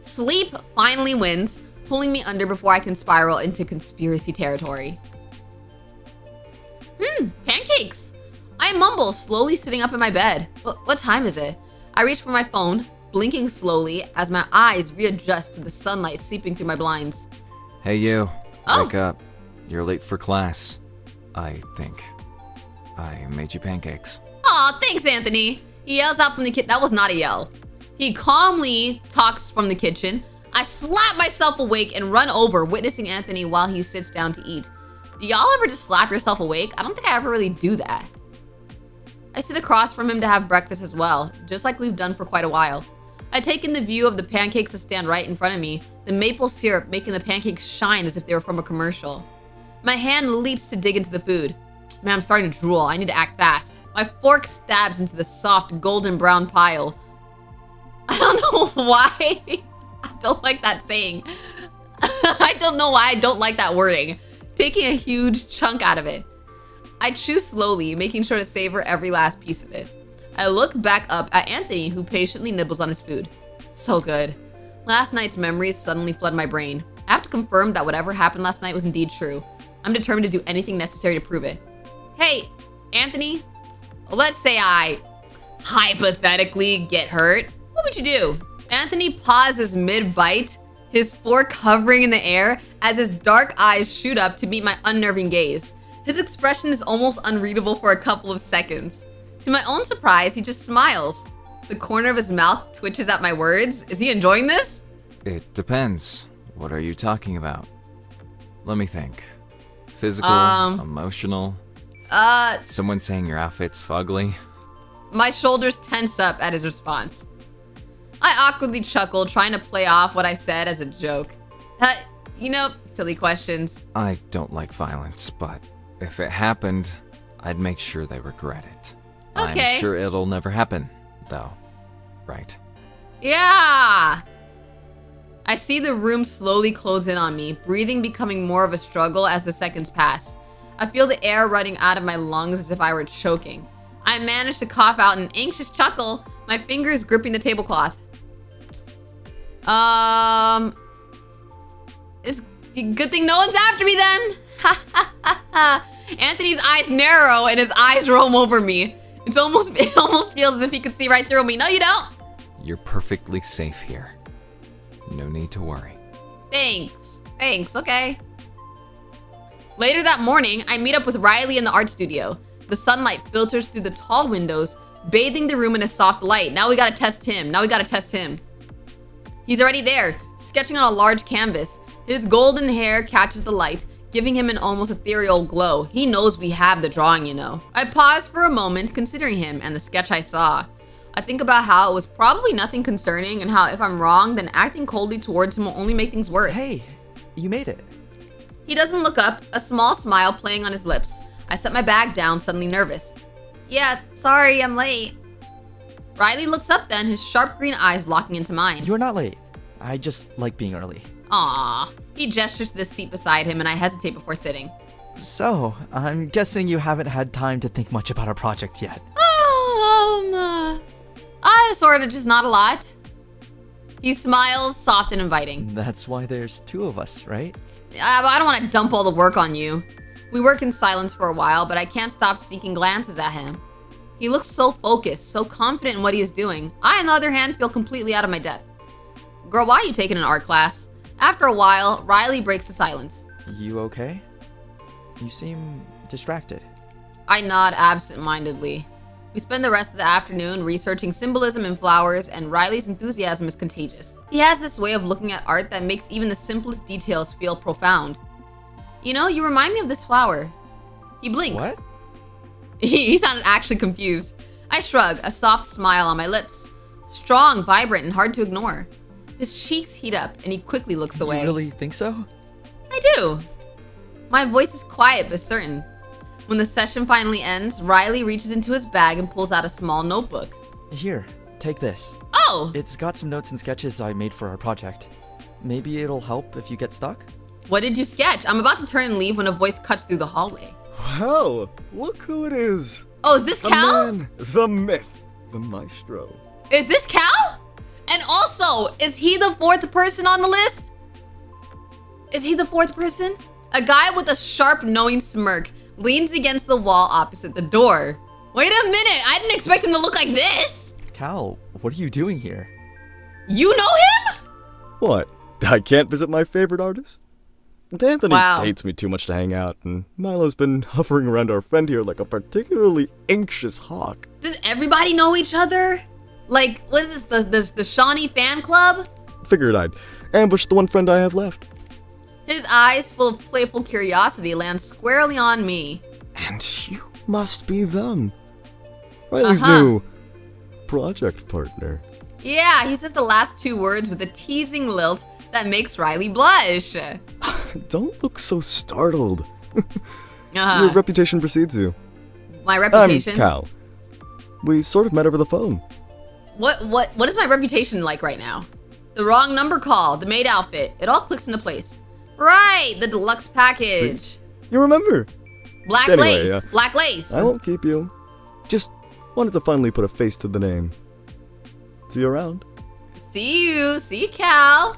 Sleep finally wins, pulling me under before I can spiral into conspiracy territory. Pancakes! I mumble, slowly sitting up in my bed. What time is it? I reach for my phone, blinking slowly as my eyes readjust to the sunlight seeping through my blinds. Hey you, Oh. wake up. You're late for class, I think. I made you pancakes. Aw, thanks, Anthony. He yells out from the kitchen. That was not a yell. He calmly talks from the kitchen. I slap myself awake and run over, witnessing Anthony while he sits down to eat. Do y'all ever just slap yourself awake? I don't think I ever really do that. I sit across from him to have breakfast as well, just like we've done for quite a while. I take in the view of the pancakes that stand right in front of me, the maple syrup making the pancakes shine as if they were from a commercial. My hand leaps to dig into the food. Man, I'm starting to drool. I need to act fast. My fork stabs into the soft golden brown pile. I don't know why I don't like that saying. I don't know why I don't like that wording. Taking a huge chunk out of it. I chew slowly, making sure to savor every last piece of it. I look back up at Anthony, who patiently nibbles on his food. So good. Last night's memories suddenly flood my brain. I have to confirm that whatever happened last night was indeed true. I'm determined to do anything necessary to prove it. Hey, Anthony, let's say I hypothetically get hurt. What would you do? Anthony pauses mid-bite, his fork hovering in the air as his dark eyes shoot up to meet my unnerving gaze. His expression is almost unreadable for a couple of seconds. To my own surprise, he just smiles. The corner of his mouth twitches at my words. Is he enjoying this? It depends. What are you talking about? Let me think. Physical, emotional. Someone saying your outfit's fugly. My shoulders tense up at his response. I awkwardly chuckled, trying to play off what I said as a joke. Silly questions. I don't like violence, but if it happened, I'd make sure they regret it. Okay. I'm sure it'll never happen, though. Right? Yeah! I see the room slowly close in on me, breathing becoming more of a struggle as the seconds pass. I feel the air running out of my lungs as if I were choking. I manage to cough out an anxious chuckle, my fingers gripping the tablecloth. It's a good thing no one's after me then. Ha ha ha ha. Anthony's eyes narrow and his eyes roam over me. It almost feels as if he could see right through me. No, you don't. You're perfectly safe here. No need to worry. Thanks, okay. Later that morning, I meet up with Rylee in the art studio. The sunlight filters through the tall windows, bathing the room in a soft light. Now we gotta test him. He's already there, sketching on a large canvas. His golden hair catches the light, giving him an almost ethereal glow. He knows we have the drawing, you know. I pause for a moment, considering him and the sketch I saw. I think about how it was probably nothing concerning and how if I'm wrong, then acting coldly towards him will only make things worse. Hey, you made it. He doesn't look up, a small smile playing on his lips. I set my bag down, suddenly nervous. Yeah, sorry, I'm late. Rylee looks up then, his sharp green eyes locking into mine. You're not late. I just like being early. Aww. He gestures to the seat beside him and I hesitate before sitting. So, I'm guessing you haven't had time to think much about our project yet. Sort of, just not a lot. He smiles, soft and inviting. That's why there's two of us, right? I don't want to dump all the work on you. We work in silence for a while, but I can't stop sneaking glances at him. He looks so focused, so confident in what he is doing. I, on the other hand, feel completely out of my depth. Girl, why are you taking an art class? After a while, Rylee breaks the silence. You okay? You seem distracted. I nod absent-mindedly. We spend the rest of the afternoon researching symbolism in flowers, and Rylee's enthusiasm is contagious. He has this way of looking at art that makes even the simplest details feel profound. You know, you remind me of this flower. He blinks. What? He sounded actually confused. I shrug, a soft smile on my lips. Strong, vibrant, and hard to ignore. His cheeks heat up, and he quickly looks away. You really think so? I do. My voice is quiet but certain. When the session finally ends, Rylee reaches into his bag and pulls out a small notebook. Here, take this. Oh! It's got some notes and sketches I made for our project. Maybe it'll help if you get stuck? What did you sketch? I'm about to turn and leave when a voice cuts through the hallway. Wow, look who it is. Oh, is this Cal? The man, the myth, the maestro. Is this Cal? And also, is he the fourth person on the list? Is he the fourth person? A guy with a sharp, knowing smirk leans against the wall opposite the door. Wait a minute, I didn't expect him to look like this. Cal, what are you doing here? You know him? What? I can't visit my favorite artist? Anthony Wow. hates me too much to hang out, and Milo's been hovering around our friend here like a particularly anxious hawk. Does everybody know each other? Like, what is this, the Shawnee fan club? Figured I'd ambush the one friend I have left. His eyes, full of playful curiosity, land squarely on me. And you must be them. Riley's new project partner. Yeah, he says the last two words with a teasing lilt that makes Rylee blush. Don't look so startled. Your reputation precedes you. My reputation? I'm Cal. We sort of met over the phone. What is my reputation like right now? The wrong number call, the maid outfit, it all clicks into place. Right, the deluxe package. See? You remember. Black Anyway, lace, black lace. I won't keep you. Just wanted to finally put a face to the name. See you around. See you, Cal.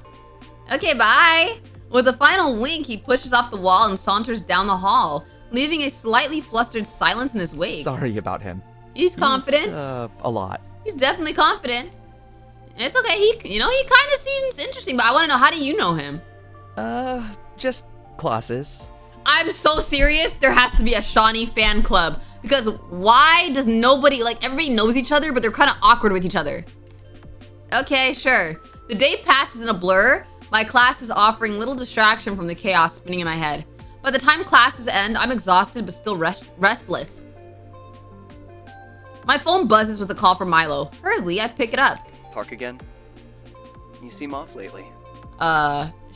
Okay, bye. With a final wink, he pushes off the wall and saunters down the hall, leaving a slightly flustered silence in his wake. Sorry about him. He's confident. A lot. He's definitely confident. It's okay, he kind of seems interesting, but I want to know, how do you know him? Just classes. I'm so serious, there has to be a Shawnee fan club. Because why does nobody, like, everybody knows each other, but they're kind of awkward with each other. Okay, sure. The day passes in a blur. My class is offering little distraction from the chaos spinning in my head. By the time classes end, I'm exhausted but still restless. My phone buzzes with a call from Milo. Hurriedly, I pick it up. Park again? You seem off lately.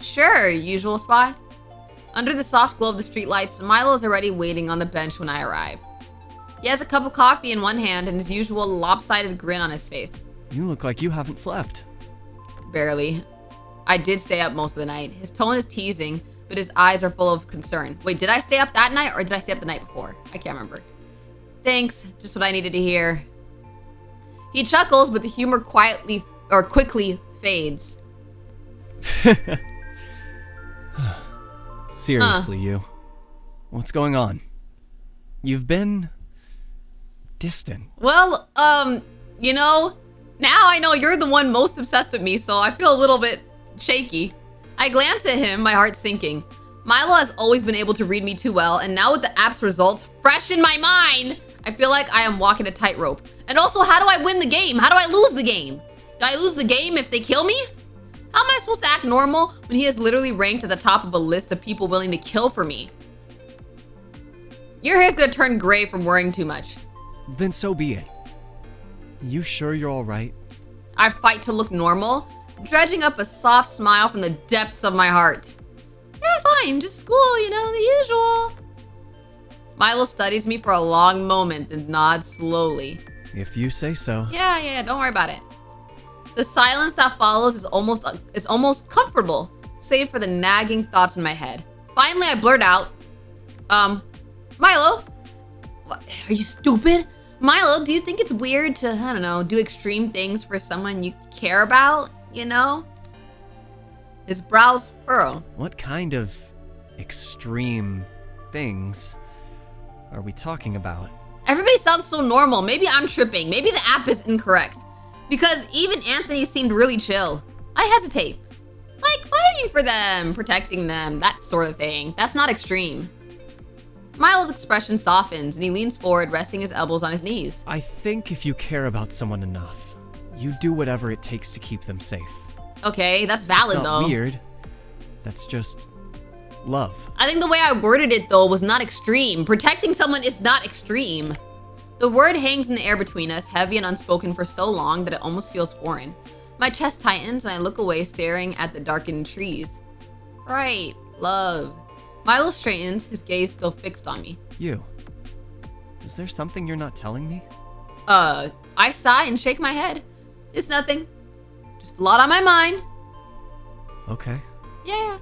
Sure, usual spot. Under the soft glow of the streetlights, Milo is already waiting on the bench when I arrive. He has a cup of coffee in one hand and his usual lopsided grin on his face. You look like you haven't slept. Barely. I did stay up most of the night. His tone is teasing, but his eyes are full of concern. Wait, did I stay up that night or did I stay up the night before? I can't remember. Thanks, just what I needed to hear. He chuckles, but the humor quickly fades. Seriously, you. What's going on? You've been distant. Well, you know, now I know you're the one most obsessed with me, so I feel a little bit shaky. I glance at him, my heart sinking. Milo has always been able to read me too well, and now with the app's results fresh in my mind, I feel like I am walking a tightrope. And also, how do I win the game? How do I lose the game? Do I lose the game if they kill me? How am I supposed to act normal when he is literally ranked at the top of a list of people willing to kill for me? Your hair's gonna turn gray from worrying too much. Then so be it. You sure you're all right? I fight to look normal, dredging up a soft smile from the depths of my heart. Yeah, fine, just school, you know, the usual. Milo studies me for a long moment and nods slowly. If you say so. Yeah, don't worry about it. The silence that follows is almost comfortable, save for the nagging thoughts in my head. Finally, I blurt out, Milo, what, are you stupid? Milo, do you think it's weird to, I don't know, do extreme things for someone you care about, you know? His brows furrow. What kind of extreme things are we talking about? Everybody sounds so normal. Maybe I'm tripping. Maybe the app is incorrect. Because even Anthony seemed really chill. I hesitate. Like fighting for them, protecting them, that sort of thing. That's not extreme. Milo's expression softens and he leans forward, resting his elbows on his knees. I think if you care about someone enough, you do whatever it takes to keep them safe. Okay, that's valid It's not though. weird. That's just love. I think the way I worded it though was not extreme. Protecting someone is not extreme. The word hangs in the air between us, heavy and unspoken for so long that it almost feels foreign. My chest tightens and I look away, staring at the darkened trees. Right, love. Milo straightens, his gaze still fixed on me. You. Is there something you're not telling me? I sigh and shake my head. It's nothing. Just a lot on my mind. Okay. Yeah.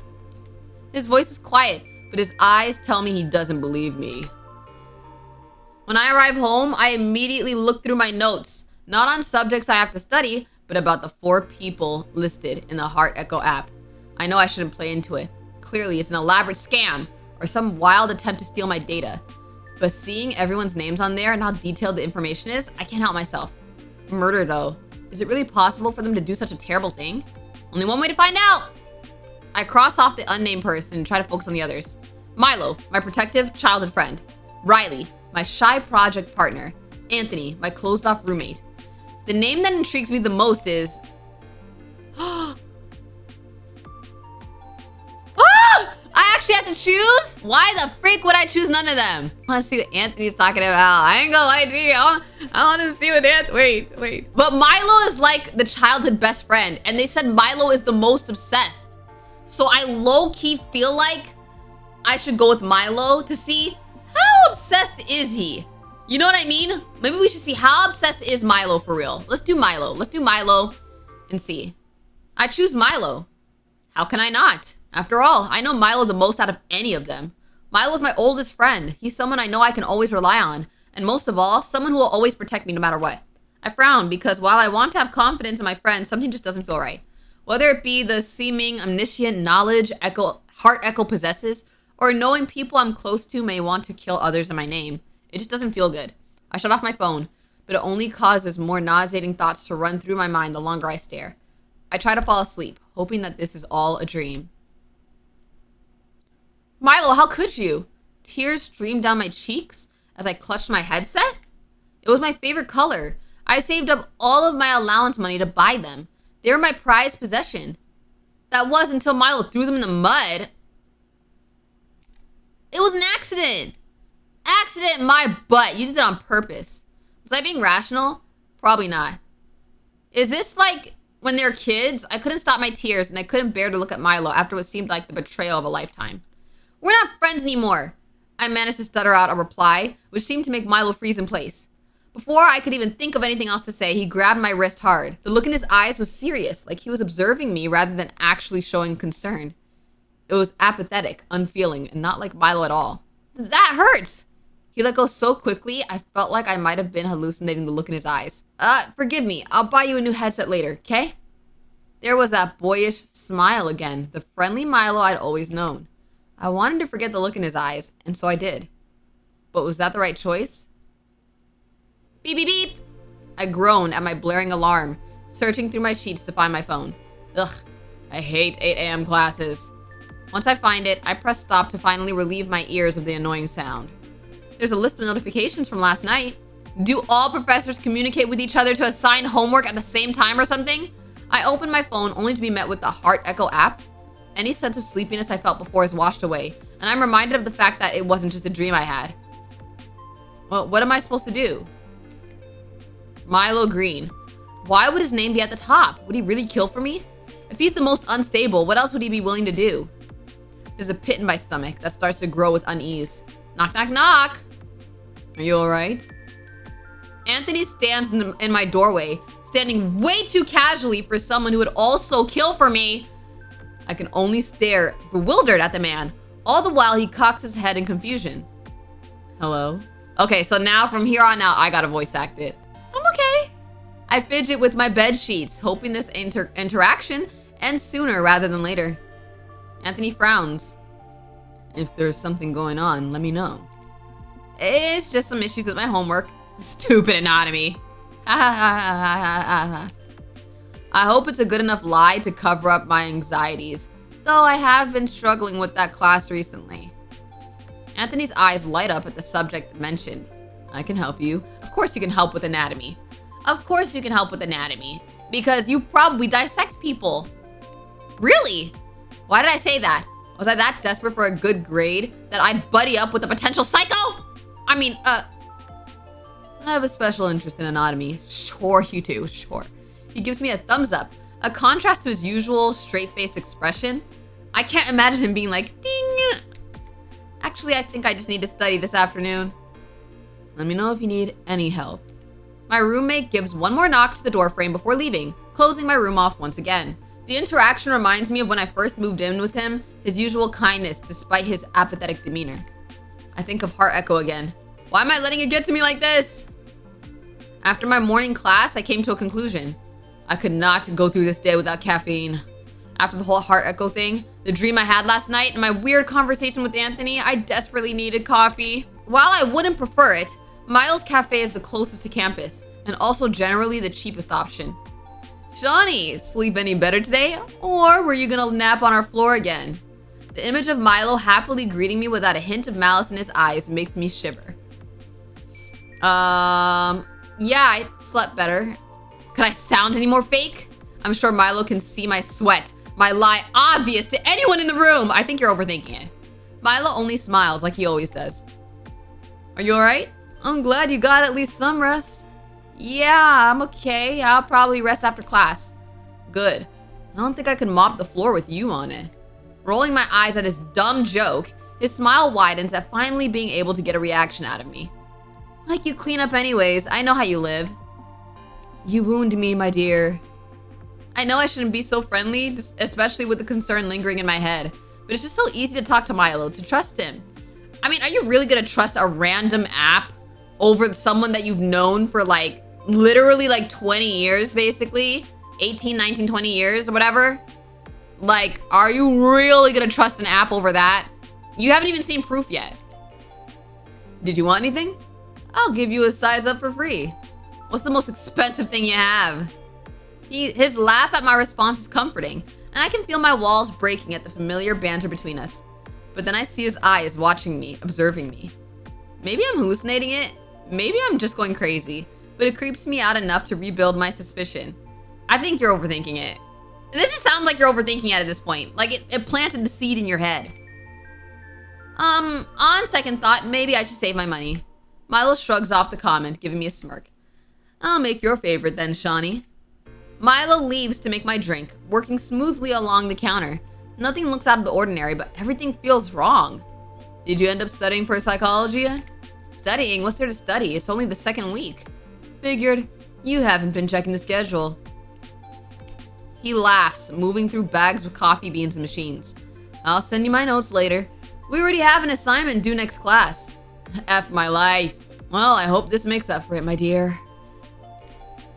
His voice is quiet, but his eyes tell me he doesn't believe me. When I arrive home, I immediately look through my notes, not on subjects I have to study, but about the 4 people listed in the Heart Echo app. I know I shouldn't play into it. Clearly, it's an elaborate scam or some wild attempt to steal my data. But seeing everyone's names on there and how detailed the information is, I can't help myself. Murder, though. Is it really possible for them to do such a terrible thing? Only one way to find out! I cross off the unnamed person and try to focus on the others. Milo, my protective childhood friend. Rylee, my shy project partner. Anthony, my closed-off roommate. The name that intrigues me the most is... I actually have to choose? Why the freak would I choose none of them? I want to see what Anthony's talking about. I ain't gonna lie to you. I want to see what wait. But Milo is like the childhood best friend. And they said Milo is the most obsessed. So I low-key feel like I should go with Milo to see how obsessed is he? You know what I mean? Maybe we should see how obsessed is Milo for real. Let's do Milo. Let's do Milo and see. I choose Milo. How can I not? After all, I know Milo the most out of any of them. Milo is my oldest friend. He's someone I know I can always rely on. And most of all, someone who will always protect me no matter what. I frown because while I want to have confidence in my friends, something just doesn't feel right. Whether it be the seeming omniscient knowledge Heart Echo possesses, or knowing people I'm close to may want to kill others in my name, it just doesn't feel good. I shut off my phone, but it only causes more nauseating thoughts to run through my mind the longer I stare. I try to fall asleep, hoping that this is all a dream. Milo, how could you? Tears streamed down my cheeks as I clutched my headset. It was my favorite color. I saved up all of my allowance money to buy them. They were my prized possession. That was until Milo threw them in the mud. It was an accident. Accident, my butt. You did it on purpose. Was I being rational? Probably not. Is this like when they're kids? I couldn't stop my tears and I couldn't bear to look at Milo after what seemed like the betrayal of a lifetime. We're not friends anymore. I managed to stutter out a reply, which seemed to make Milo freeze in place. Before I could even think of anything else to say, he grabbed my wrist hard. The look in his eyes was serious, like he was observing me rather than actually showing concern. It was apathetic, unfeeling, and not like Milo at all. That hurts! He let go so quickly, I felt like I might have been hallucinating the look in his eyes. Forgive me. I'll buy you a new headset later, okay? There was that boyish smile again, the friendly Milo I'd always known. I wanted to forget the look in his eyes, and so I did. But was that the right choice? Beep, beep, beep! I groaned at my blaring alarm, searching through my sheets to find my phone. Ugh, I hate 8 a.m. classes. Once I find it, I press stop to finally relieve my ears of the annoying sound. There's a list of notifications from last night. Do all professors communicate with each other to assign homework at the same time or something? I opened my phone only to be met with the Heart Echo app. Any sense of sleepiness I felt before is washed away, and I'm reminded of the fact that it wasn't just a dream I had. Well, what am I supposed to do? Milo Green. Why would his name be at the top? Would he really kill for me? If he's the most unstable, what else would he be willing to do? There's a pit in my stomach that starts to grow with unease. Knock, knock, knock. Are you alright? Anthony stands in my doorway, standing way too casually for someone who would also kill for me. I can only stare, bewildered at the man. All the while, he cocks his head in confusion. Hello? Okay, so now from here on out, I gotta voice act it. I'm okay. I fidget with my bed sheets, hoping this interaction ends sooner rather than later. Anthony frowns. If there's something going on, let me know. It's just some issues with my homework. Stupid anatomy. I hope it's a good enough lie to cover up my anxieties, though I have been struggling with that class recently. Anthony's eyes light up at the subject mentioned. I can help you. Of course you can help with anatomy. Of course you can help with anatomy. Because you probably dissect people. Really? Why did I say that? Was I that desperate for a good grade that I'd buddy up with a potential psycho? I have a special interest in anatomy. Sure you do, sure. He gives me a thumbs up, a contrast to his usual straight-faced expression. I can't imagine him being like, ding. Actually, I think I just need to study this afternoon. Let me know if you need any help. My roommate gives one more knock to the doorframe before leaving, closing my room off once again. The interaction reminds me of when I first moved in with him, his usual kindness despite his apathetic demeanor. I think of Heart Echo again. Why am I letting it get to me like this? After my morning class, I came to a conclusion. I could not go through this day without caffeine. After the whole Heart Echo thing, the dream I had last night, and my weird conversation with Anthony, I desperately needed coffee. While I wouldn't prefer it, Milo's Cafe is the closest to campus, and also generally the cheapest option. Shony, sleep any better today? Or were you gonna nap on our floor again? The image of Milo happily greeting me without a hint of malice in his eyes makes me shiver. Yeah, I slept better. Could I sound any more fake? I'm sure Milo can see my sweat, my lie obvious to anyone in the room. I think you're overthinking it. Milo only smiles like he always does. Are you alright? I'm glad you got at least some rest. Yeah, I'm okay. I'll probably rest after class. Good. I don't think I could mop the floor with you on it. Rolling my eyes at his dumb joke, his smile widens at finally being able to get a reaction out of me. Like you clean up anyways. I know how you live. You wound me, my dear. I know I shouldn't be so friendly, especially with the concern lingering in my head, but it's just so easy to talk to Milo, to trust him. I mean, are you really gonna trust a random app over someone that you've known for like, literally like 20 years, basically? 18, 19, 20 years or whatever? Like, are you really gonna trust an app over that? You haven't even seen proof yet. Did you want anything? I'll give you a size up for free. What's the most expensive thing you have? His laugh at my response is comforting, and I can feel my walls breaking at the familiar banter between us. But then I see his eyes watching me, observing me. Maybe I'm hallucinating it. Maybe I'm just going crazy, but it creeps me out enough to rebuild my suspicion. I think you're overthinking it. This just sounds like you're overthinking it at this point. Like it planted the seed in your head. On second thought, maybe I should save my money. Milo shrugs off the comment, giving me a smirk. I'll make your favorite then, Shony. Milo leaves to make my drink, working smoothly along the counter. Nothing looks out of the ordinary, but everything feels wrong. Did you end up studying for psychology yet? Studying? What's there to study? It's only the second week. Figured. You haven't been checking the schedule. He laughs, moving through bags with coffee beans and machines. I'll send you my notes later. We already have an assignment due next class. F my life. Well, I hope this makes up for it, my dear.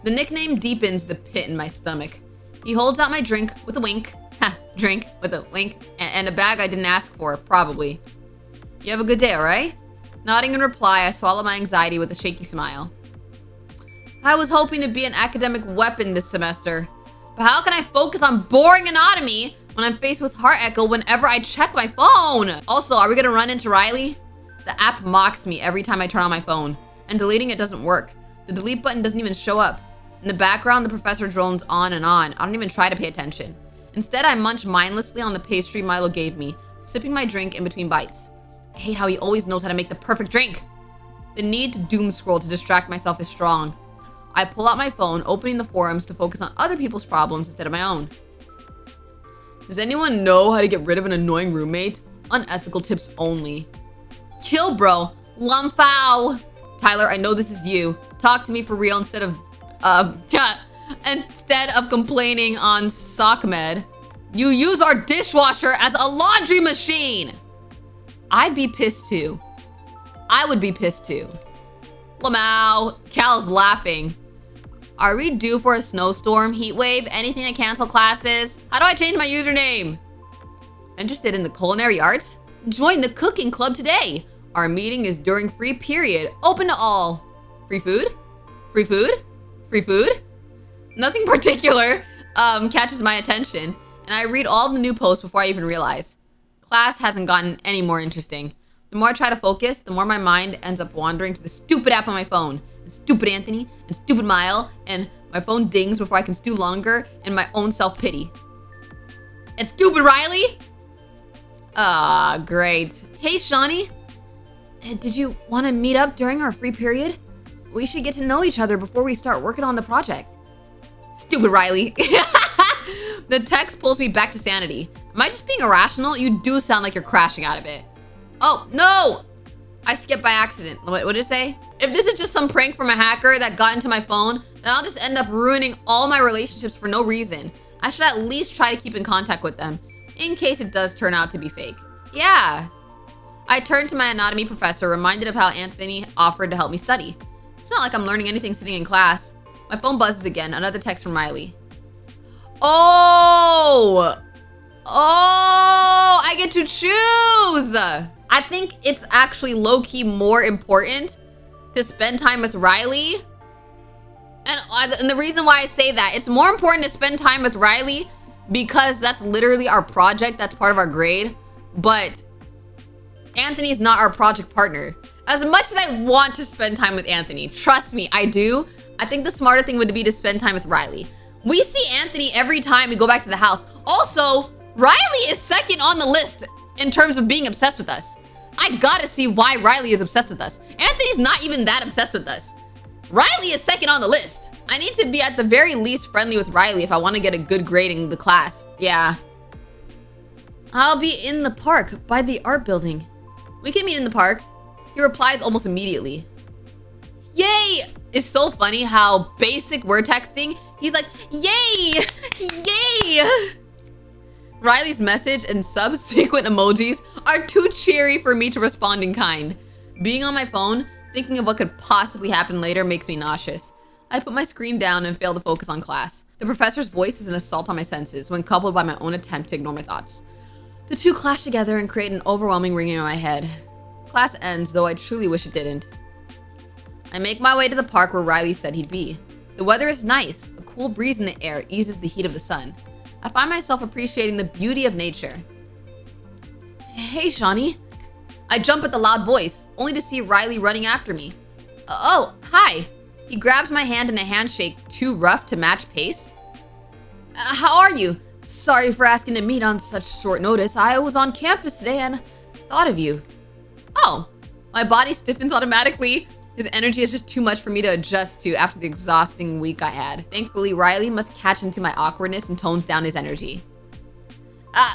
The nickname deepens the pit in my stomach. He holds out my drink with a wink. Ha, drink with a wink. And a bag I didn't ask for, probably. You have a good day, alright? Nodding in reply, I swallow my anxiety with a shaky smile. I was hoping to be an academic weapon this semester. But how can I focus on boring anatomy when I'm faced with heart echo whenever I check my phone? Also, are we gonna run into Rylee? The app mocks me every time I turn on my phone, and deleting it doesn't work. The delete button doesn't even show up. In the background, the professor drones on and on. I don't even try to pay attention. Instead, I munch mindlessly on the pastry Milo gave me, sipping my drink in between bites. I hate how he always knows how to make the perfect drink. The need to doom scroll to distract myself is strong. I pull out my phone, opening the forums to focus on other people's problems instead of my own. Does anyone know how to get rid of an annoying roommate? Unethical tips only. Kill bro, Lumfow. Tyler, I know this is you. Talk to me for real instead of complaining on SockMed. You use our dishwasher as a laundry machine. I'd be pissed too. I would be pissed too. Lamau, Cal's laughing. Are we due for a snowstorm, heat wave, anything to cancel classes? How do I change my username? Interested in the culinary arts? Join the cooking club today. Our meeting is during free period, open to all. Free food? Free food? Free food? Nothing particular catches my attention, and I read all of the new posts before I even realize. Class hasn't gotten any more interesting. The more I try to focus, the more my mind ends up wandering to the stupid app on my phone. And stupid Anthony, and stupid Mile, and my phone dings before I can stew longer, and my own self-pity. And stupid Rylee? Ah, great. Hey, Shony. Did you want to meet up during our free period? We should get to know each other before we start working on the project. Stupid Rylee. The text pulls me back to sanity. Am I just being irrational? You do sound like you're crashing out of it. Oh, no! I skipped by accident. What did it say? If this is just some prank from a hacker that got into my phone, then I'll just end up ruining all my relationships for no reason. I should at least try to keep in contact with them, in case it does turn out to be fake. Yeah. I turned to my anatomy professor, reminded of how Anthony offered to help me study. It's not like I'm learning anything sitting in class. My phone buzzes again, another text from Rylee. Oh, I get to choose. I think it's actually low-key more important to spend time with Rylee. And the reason why I say that, it's more important to spend time with Rylee because that's literally our project, that's part of our grade. But Anthony's not our project partner. As much as I want to spend time with Anthony, trust me, I do. I think the smarter thing would be to spend time with Rylee. We see Anthony every time we go back to the house. Also, Rylee is second on the list in terms of being obsessed with us. I gotta see why Rylee is obsessed with us. Anthony's not even that obsessed with us. Rylee is second on the list. I need to be at the very least friendly with Rylee if I want to get a good grade in the class. Yeah. I'll be in the park by the art building. We can meet in the park. He replies almost immediately. Yay! It's so funny how basic we're texting. He's like, yay! Yay! Rylee's message and subsequent emojis are too cheery for me to respond in kind. Being on my phone, thinking of what could possibly happen later makes me nauseous. I put my screen down and fail to focus on class. The professor's voice is an assault on my senses when coupled by my own attempt to ignore my thoughts. The two clash together and create an overwhelming ringing in my head. Class ends, though I truly wish it didn't. I make my way to the park where Rylee said he'd be. The weather is nice. A cool breeze in the air eases the heat of the sun. I find myself appreciating the beauty of nature. Hey, Shony. I jump at the loud voice, only to see Rylee running after me. Oh, hi. He grabs my hand in a handshake too rough to match pace. How are you? Sorry for asking to meet on such short notice. I was on campus today and thought of you. Oh, my body stiffens automatically. His energy is just too much for me to adjust to after the exhausting week I had. Thankfully, Rylee must catch into my awkwardness and tones down his energy.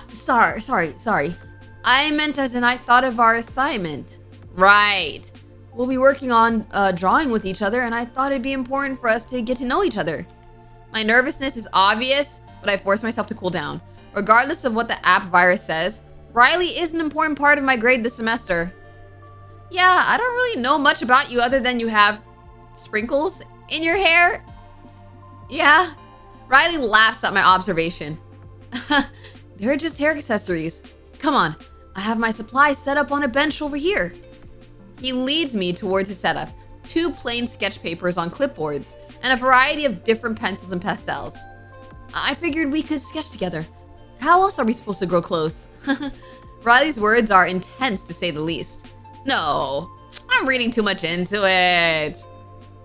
Sorry. I meant as in I thought of our assignment. Right. We'll be working on drawing with each other, and I thought it'd be important for us to get to know each other. My nervousness is obvious, but I force myself to cool down. Regardless of what the app virus says, Rylee is an important part of my grade this semester. Yeah, I don't really know much about you other than you have sprinkles in your hair. Yeah. Rylee laughs at my observation. They're just hair accessories. Come on, I have my supplies set up on a bench over here. He leads me towards his setup, 2 plain sketch papers on clipboards, and a variety of different pencils and pastels. I figured we could sketch together. How else are we supposed to grow close? Rylee's words are intense to say the least. No, I'm reading too much into it.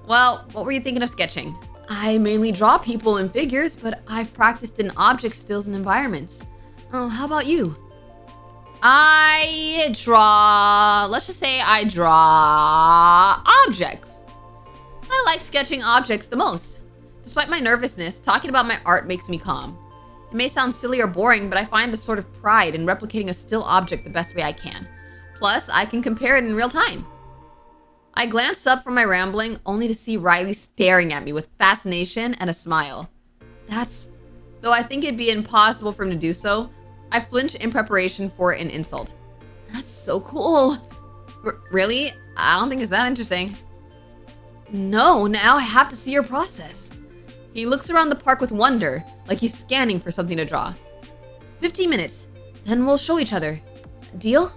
Well, what were you thinking of sketching? I mainly draw people and figures, but I've practiced in object stills and environments. Oh, how about you? I draw objects. I like sketching objects the most. Despite my nervousness, talking about my art makes me calm. It may sound silly or boring, but I find a sort of pride in replicating a still object the best way I can. Plus, I can compare it in real time. I glance up from my rambling, only to see Rylee staring at me with fascination and a smile. Though I think it'd be impossible for him to do so, I flinch in preparation for an insult. That's so cool. Really? I don't think it's that interesting. No, now I have to see your process. He looks around the park with wonder, like he's scanning for something to draw. 15 minutes, then we'll show each other. Deal?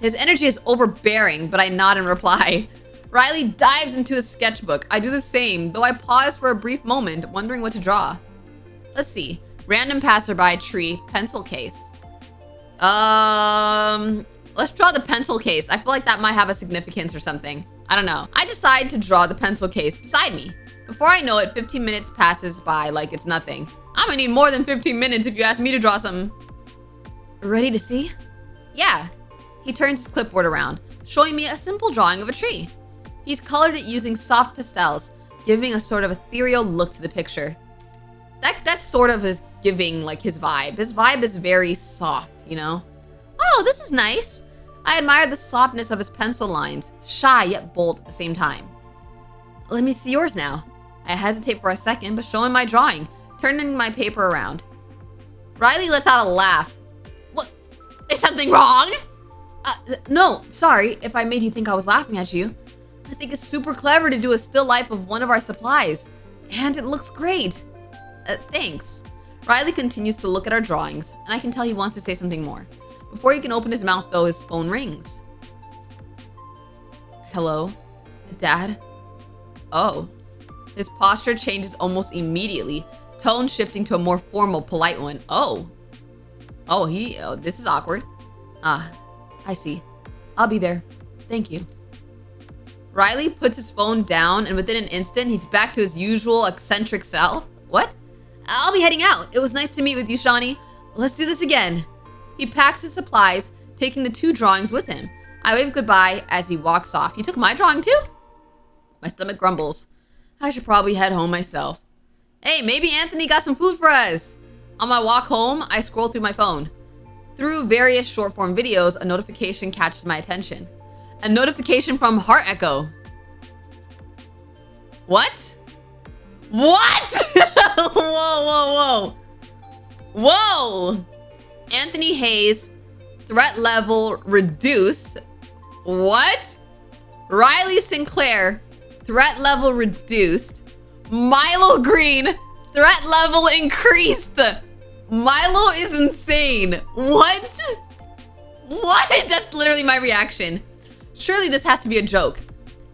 His energy is overbearing, but I nod in reply. Rylee dives into his sketchbook. I do the same, though I pause for a brief moment, wondering what to draw. Let's see. Random passerby, tree, pencil case. Let's draw the pencil case. I feel like that might have a significance or something. I don't know. I decide to draw the pencil case beside me. Before I know it, 15 minutes passes by like it's nothing. I'm gonna need more than 15 minutes if you ask me to draw something. Ready to see? Yeah. He turns his clipboard around, showing me a simple drawing of a tree. He's colored it using soft pastels, giving a sort of ethereal look to the picture. That sort of is giving like his vibe. His vibe is very soft, you know? Oh, this is nice. I admire the softness of his pencil lines, shy yet bold at the same time. Let me see yours now. I hesitate for a second, but show him my drawing, turning my paper around. Rylee lets out a laugh. What? Is something wrong? No, sorry if I made you think I was laughing at you. I think it's super clever to do a still life of one of our supplies. And it looks great. Thanks. Rylee continues to look at our drawings, and I can tell he wants to say something more. Before he can open his mouth, though, his phone rings. Hello? Dad? Oh. His posture changes almost immediately, tone shifting to a more formal, polite one. Oh, this is awkward. I see. I'll be there. Thank you. Rylee puts his phone down, and within an instant, he's back to his usual eccentric self. What? I'll be heading out. It was nice to meet with you, Shawnee. Let's do this again. He packs his supplies, taking the 2 drawings with him. I wave goodbye as he walks off. You took my drawing too? My stomach grumbles. I should probably head home myself. Hey, maybe Anthony got some food for us. On my walk home, I scroll through my phone. Through various short-form videos, a notification catches my attention. A notification from Heart Echo. What? Whoa! Anthony Hayes, threat level reduced. What? Rylee Sinclair, threat level reduced. Milo Green, threat level increased. Milo is insane. What? That's literally my reaction. Surely this has to be a joke.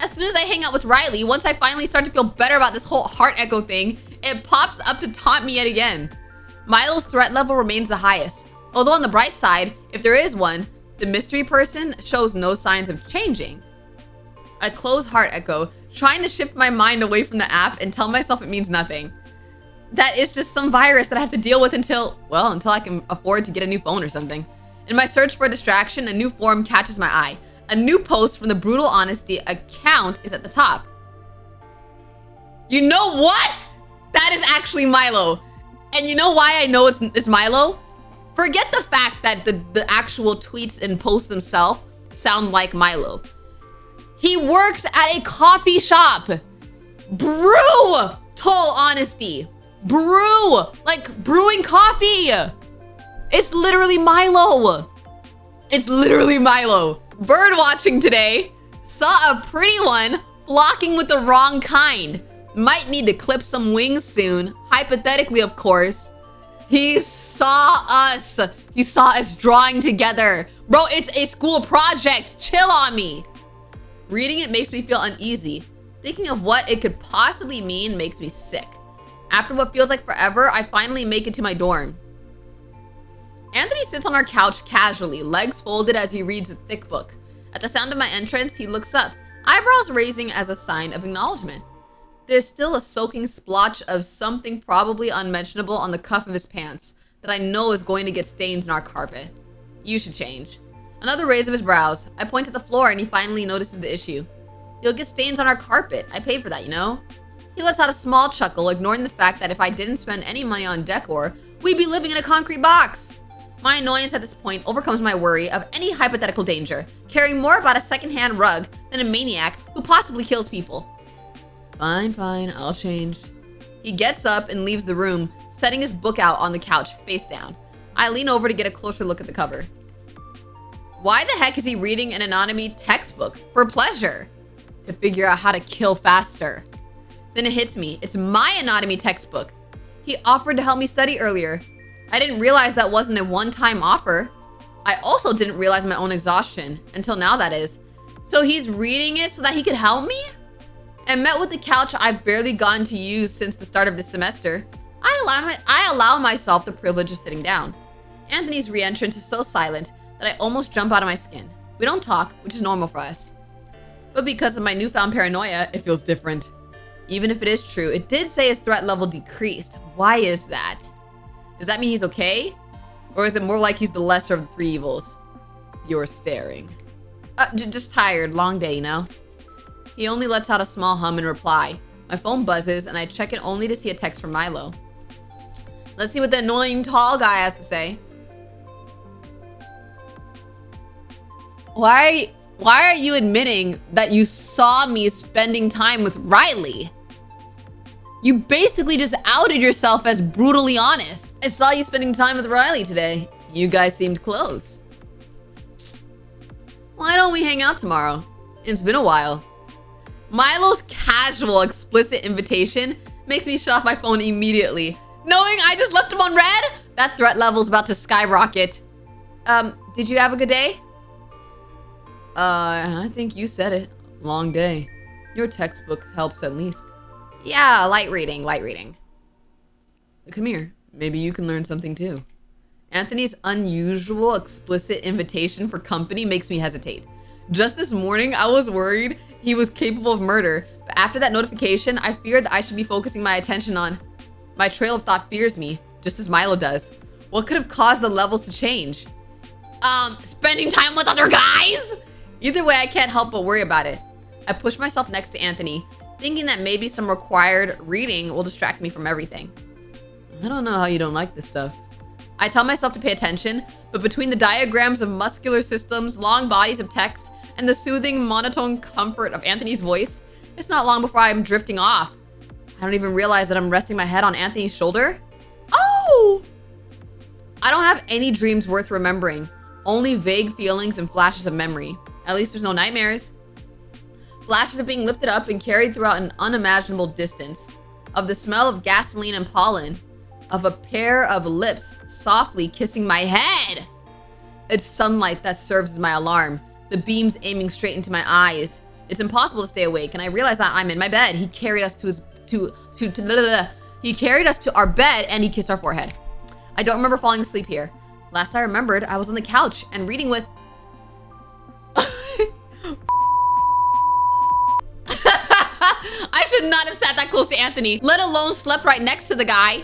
As soon as I hang out with Rylee, once I finally start to feel better about this whole Heart Echo thing, it pops up to taunt me yet again. Milo's threat level remains the highest. Although on the bright side, if there is one, the mystery person shows no signs of changing. I close Heart Echo, trying to shift my mind away from the app and tell myself it means nothing. That is just some virus that I have to deal with until I can afford to get a new phone or something. In my search for a distraction, a new form catches my eye. A new post from the Brutal Honesty account is at the top. You know what? That is actually Milo. And you know why I know it's Milo? Forget the fact that the actual tweets and posts themselves sound like Milo. He works at a coffee shop. Brutal Honesty. Brew. Like brewing coffee. It's literally Milo. It's literally Milo. Bird watching today. Saw a pretty one flocking with the wrong kind. Might need to clip some wings soon. Hypothetically, of course. He saw us. He saw us drawing together. Bro, it's a school project. Chill on me. Reading it makes me feel uneasy. Thinking of what it could possibly mean makes me sick. After what feels like forever, I finally make it to my dorm. Anthony sits on our couch casually, legs folded as he reads a thick book. At the sound of my entrance, he looks up, eyebrows raising as a sign of acknowledgement. There's still a soaking splotch of something probably unmentionable on the cuff of his pants that I know is going to get stains in our carpet. You should change. Another raise of his brows. I point at the floor and he finally notices the issue. You'll get stains on our carpet. I paid for that, you know? He lets out a small chuckle, ignoring the fact that if I didn't spend any money on decor, we'd be living in a concrete box. My annoyance at this point overcomes my worry of any hypothetical danger, caring more about a secondhand rug than a maniac who possibly kills people. Fine, I'll change. He gets up and leaves the room, setting his book out on the couch, face down. I lean over to get a closer look at the cover. Why the heck is he reading an anatomy textbook? For pleasure. To figure out how to kill faster. Then it hits me. It's my anatomy textbook. He offered to help me study earlier. I didn't realize that wasn't a one-time offer. I also didn't realize my own exhaustion. Until now, that is. So he's reading it so that he could help me? And met with the couch I've barely gotten to use since the start of this semester. I allow myself the privilege of sitting down. Anthony's re-entrance is so silent that I almost jump out of my skin. We don't talk, which is normal for us. But because of my newfound paranoia, it feels different. Even if it is true, it did say his threat level decreased. Why is that? Does that mean he's okay? Or is it more like he's the lesser of the three evils? You're staring. Just tired, long day, you know? He only lets out a small hum in reply. My phone buzzes and I check it only to see a text from Milo. Let's see what the annoying tall guy has to say. Why are you admitting that you saw me spending time with Rylee? You basically just outed yourself as brutally honest. I saw you spending time with Rylee today. You guys seemed close. Why don't we hang out tomorrow? It's been a while. Milo's casual, explicit invitation makes me shut off my phone immediately. Knowing I just left him on red, that threat level's about to skyrocket. Did you have a good day? I think you said it. Long day. Your textbook helps at least. Yeah, light reading. Come here. Maybe you can learn something too. Anthony's unusual, explicit invitation for company makes me hesitate. Just this morning, I was worried he was capable of murder, but after that notification, I feared that I should be focusing my attention on. My trail of thought fears me, just as Milo does. What could have caused the levels to change? Spending time with other guys? Either way, I can't help but worry about it. I push myself next to Anthony, thinking that maybe some required reading will distract me from everything. I don't know how you don't like this stuff. I tell myself to pay attention, but between the diagrams of muscular systems, long bodies of text, and the soothing, monotone comfort of Anthony's voice, it's not long before I'm drifting off. I don't even realize that I'm resting my head on Anthony's shoulder. Oh! I don't have any dreams worth remembering, only vague feelings and flashes of memory. At least there's no nightmares. Flashes of being lifted up and carried throughout an unimaginable distance, of the smell of gasoline and pollen, of a pair of lips softly kissing my head. It's sunlight that serves as my alarm, the beams aiming straight into my eyes. It's impossible to stay awake, and I realize that I'm in my bed. He carried us He carried us to our bed and he kissed our forehead. I don't remember falling asleep here. Last I remembered, I was on the couch and reading with I should not have sat that close to Anthony, let alone slept right next to the guy.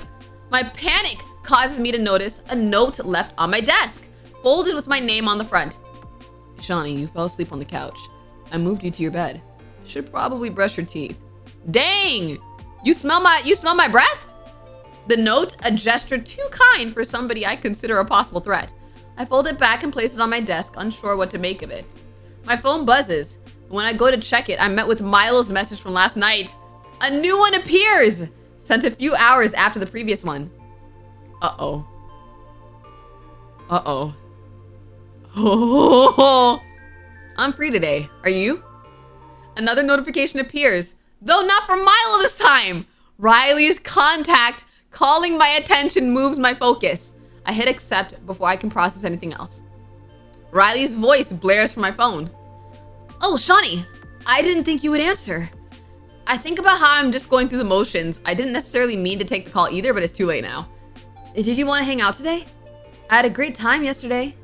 My panic causes me to notice a note left on my desk, folded with my name on the front. Shawnee, you fell asleep on the couch. I moved you to your bed. Should probably brush your teeth. Dang! You smell my breath? The note, a gesture too kind for somebody I consider a possible threat. I fold it back and place it on my desk, unsure what to make of it. My phone buzzes. When I go to check it, I'm met with Milo's message from last night. A new one appears! Sent a few hours after the previous one. Uh-oh. Uh-oh. Oh, I'm free today. Are you? Another notification appears, though not from Milo this time. Rylee's contact calling my attention moves my focus. I hit accept before I can process anything else. Rylee's voice blares from my phone. Oh, Shawnee, I didn't think you would answer. I think about how I'm just going through the motions. I didn't necessarily mean to take the call either, but it's too late now. Did you want to hang out today? I had a great time yesterday.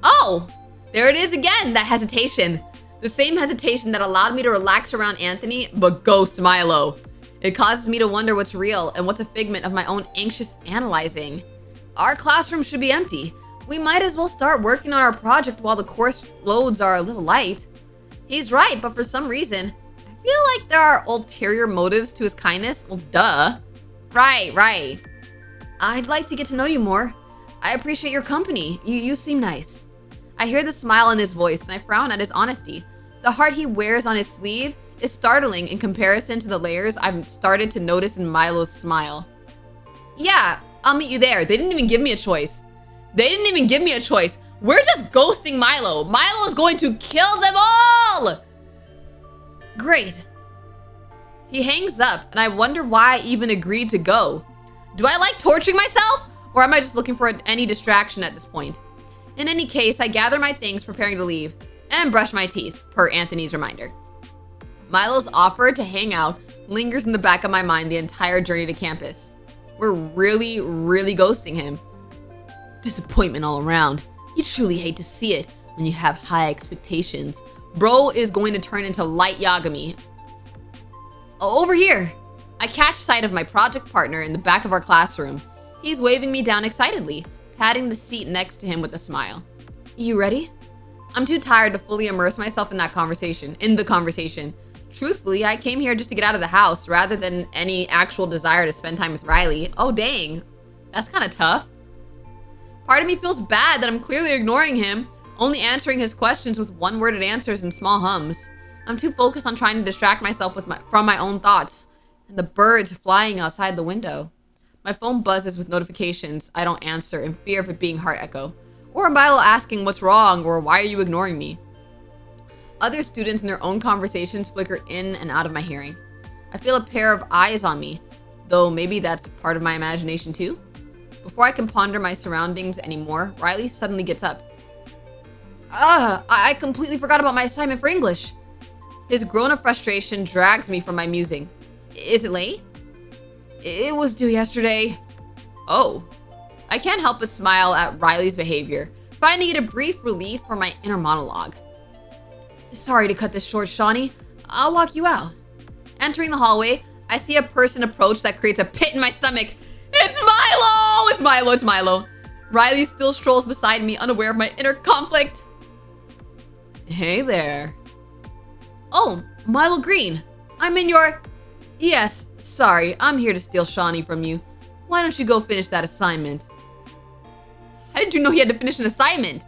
Oh, there it is again, that hesitation. The same hesitation that allowed me to relax around Anthony, but ghost Milo. It causes me to wonder what's real and what's a figment of my own anxious analyzing. Our classroom should be empty. We might as well start working on our project while the course loads are a little light. He's right, but for some reason, I feel like there are ulterior motives to his kindness. Well, duh. Right. I'd like to get to know you more. I appreciate your company. You seem nice. I hear the smile in his voice and I frown at his honesty. The heart he wears on his sleeve is startling in comparison to the layers I've started to notice in Milo's smile. Yeah, I'll meet you there. They didn't even give me a choice. We're just ghosting Milo. Milo is going to kill them all! Great. He hangs up and I wonder why I even agreed to go. Do I like torturing myself? Or am I just looking for any distraction at this point? In any case, I gather my things preparing to leave and brush my teeth, per Anthony's reminder. Milo's offer to hang out lingers in the back of my mind the entire journey to campus. We're really ghosting him. Disappointment all around. You truly hate to see it when you have high expectations. Bro is going to turn into light Yagami. Over here. I catch sight of my project partner in the back of our classroom. He's waving me down excitedly, patting the seat next to him with a smile. You ready? I'm too tired to fully immerse myself in the conversation. Truthfully, I came here just to get out of the house rather than any actual desire to spend time with Rylee. Oh, dang. That's kind of tough. Part of me feels bad that I'm clearly ignoring him, only answering his questions with one-worded answers and small hums. I'm too focused on trying to distract myself from my own thoughts and the birds flying outside the window. My phone buzzes with notifications I don't answer in fear of it being heart echo, or Milo asking what's wrong or why are you ignoring me. Other students in their own conversations flicker in and out of my hearing. I feel a pair of eyes on me, though maybe that's part of my imagination too. Before I can ponder my surroundings anymore, Rylee suddenly gets up. I completely forgot about my assignment for English. His groan of frustration drags me from my musing. Is it late? It was due yesterday. Oh. I can't help but smile at Rylee's behavior, finding it a brief relief from my inner monologue. Sorry to cut this short, Shawnee. I'll walk you out. Entering the hallway, I see a person approach that creates a pit in my stomach. It's Milo! Rylee still strolls beside me, unaware of my inner conflict. Hey there. Oh, Milo Green. I'm in your... Yes, sorry, I'm here to steal Shawnee from you. Why don't you go finish that assignment? How did you know he had to finish an assignment?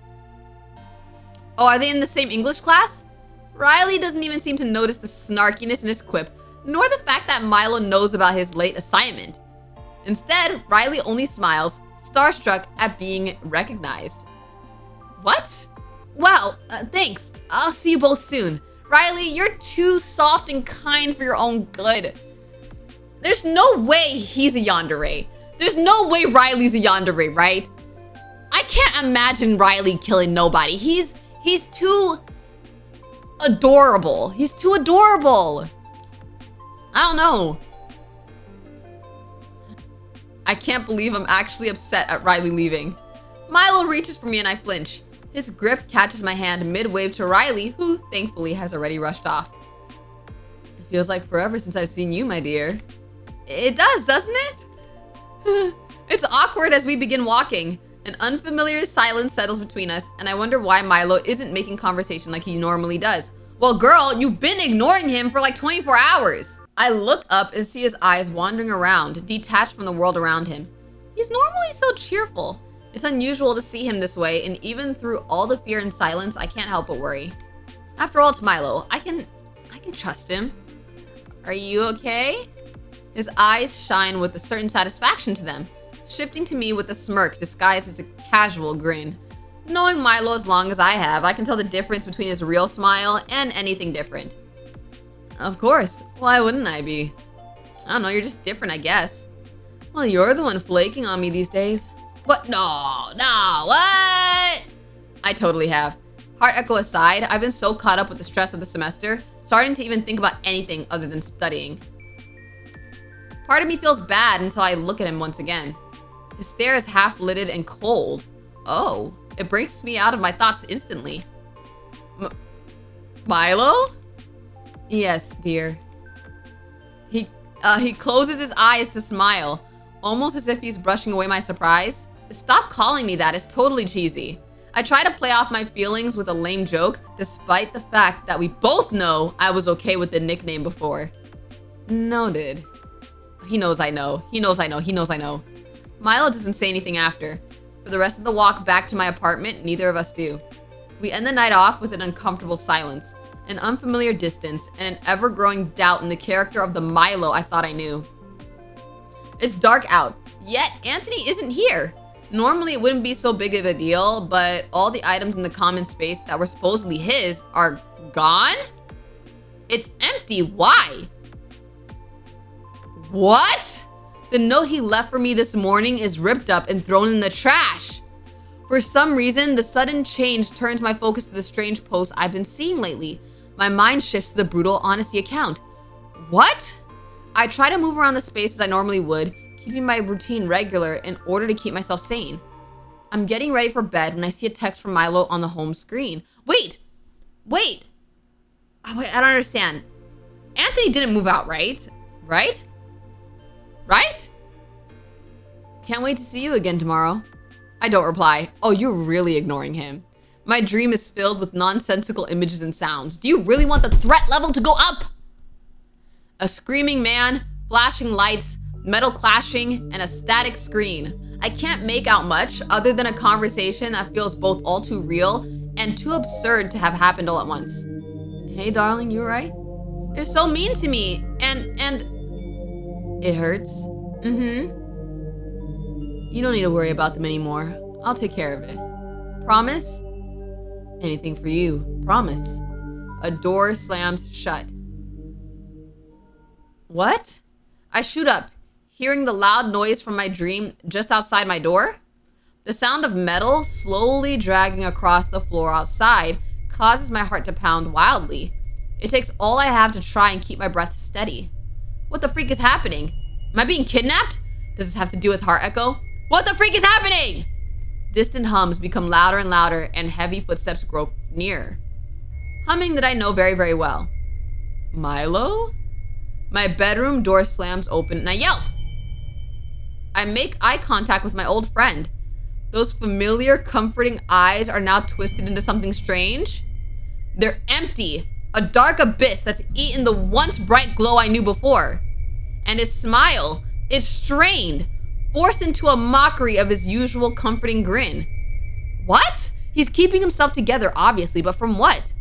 Oh, are they in the same English class? Rylee doesn't even seem to notice the snarkiness in his quip, nor the fact that Milo knows about his late assignment. Instead, Rylee only smiles, starstruck at being recognized. What? Wow, thanks. I'll see you both soon. Rylee, you're too soft and kind for your own good. There's no way he's a yandere. There's no way Rylee's a yandere, right? I can't imagine Rylee killing nobody. He's too adorable. He's too adorable. I don't know. I can't believe I'm actually upset at Rylee leaving. Milo reaches for me and I flinch. His grip catches my hand mid-wave to Rylee, who thankfully has already rushed off. It feels like forever since I've seen you, my dear. It does, doesn't it? It's awkward as we begin walking, An unfamiliar silence settles between us, and I wonder why Milo isn't making conversation like he normally does. Well, girl, you've been ignoring him for like 24 hours. I look up and see his eyes wandering around, detached from the world around him. He's normally so cheerful. It's unusual to see him this way, and even through all the fear and silence, I can't help but worry. After all, it's Milo. I can trust him. Are you okay? His eyes shine with a certain satisfaction to them, shifting to me with a smirk disguised as a casual grin. Knowing Milo as long as I have, I can tell the difference between his real smile and anything different. Of course, why wouldn't I be? I don't know, you're just different, I guess. Well, you're the one flaking on me these days. What? No, what? I totally have. Heart echo aside, I've been so caught up with the stress of the semester, starting to even think about anything other than studying. Part of me feels bad until I look at him once again. His stare is half-lidded and cold. Oh, it breaks me out of my thoughts instantly. Milo? Yes, dear. He closes his eyes to smile, almost as if he's brushing away my surprise. Stop calling me that, it's totally cheesy. I try to play off my feelings with a lame joke, despite the fact that we both know I was okay with the nickname before. Noted. He knows I know. He knows I know. He knows I know. Milo doesn't say anything after. For the rest of the walk back to my apartment, neither of us do. We end the night off with an uncomfortable silence, an unfamiliar distance, and an ever-growing doubt in the character of the Milo I thought I knew. It's dark out, yet Anthony isn't here. Normally it wouldn't be so big of a deal, but all the items in the common space that were supposedly his are gone? It's empty, why? What? The note he left for me this morning is ripped up and thrown in the trash. For some reason, the sudden change turns my focus to the strange posts I've been seeing lately. My mind shifts to the brutal honesty account. What? I try to move around the space as I normally would, keeping my routine regular in order to keep myself sane. I'm getting ready for bed when I see a text from Milo on the home screen. Wait! I don't understand. Anthony didn't move out, right? Right? Can't wait to see you again tomorrow. I don't reply. Oh, you're really ignoring him. My dream is filled with nonsensical images and sounds. Do you really want the threat level to go up? A screaming man, flashing lights, metal clashing, and a static screen. I can't make out much other than a conversation that feels both all too real and too absurd to have happened all at once. Hey, darling, you alright? They're so mean to me, and it hurts. You don't need to worry about them anymore. I'll take care of it. Promise? Anything for you. Promise. A door slams shut. What? I shoot up, hearing the loud noise from my dream just outside my door. The sound of metal slowly dragging across the floor outside causes my heart to pound wildly. It takes all I have to try and keep my breath steady. What the freak is happening? Am I being kidnapped? Does this have to do with heart echo? What the freak is happening? Distant hums become louder and louder, and heavy footsteps grow nearer. Humming that I know very, very well. Milo? My bedroom door slams open and I yelp. I make eye contact with my old friend. Those familiar, comforting eyes are now twisted into something strange. They're empty, a dark abyss that's eaten the once bright glow I knew before. And his smile is strained, forced into a mockery of his usual comforting grin. What? He's keeping himself together, obviously, but from what?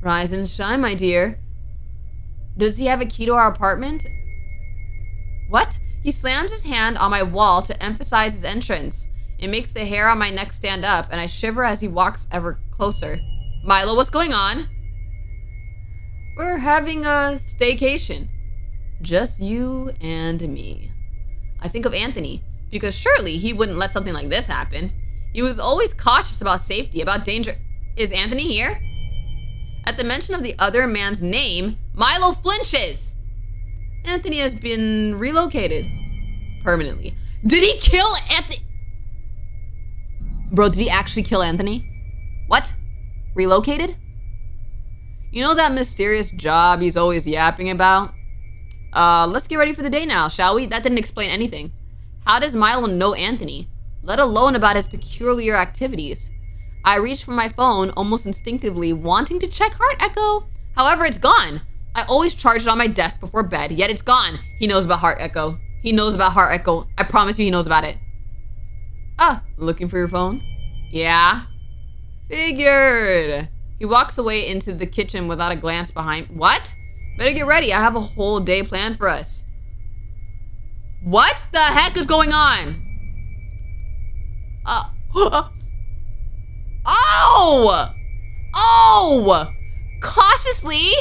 Rise and shine, my dear. Does he have a key to our apartment? What? He slams his hand on my wall to emphasize his entrance. It makes the hair on my neck stand up, and I shiver as he walks ever closer. Milo, what's going on? We're having a staycation. Just you and me. I think of Anthony, because surely he wouldn't let something like this happen. He was always cautious about safety, about danger. Is Anthony here? At the mention of the other man's name, Milo flinches. Anthony has been relocated. Permanently. Did he kill Anthony? Bro, did he actually kill Anthony? What? Relocated? You know that mysterious job he's always yapping about? Let's get ready for the day now, shall we? That didn't explain anything. How does Milo know Anthony? let alone about his peculiar activities. I reached for my phone almost instinctively, wanting to check heart echo. However, it's gone. I always charge it on my desk before bed, yet it's gone. He knows about heart echo. He knows about heart echo. I promise you he knows about it. Ah, looking for your phone? Yeah. Figured. He walks away into the kitchen without a glance behind. What? Better get ready. I have a whole day planned for us. What the heck is going on? Oh! Cautiously,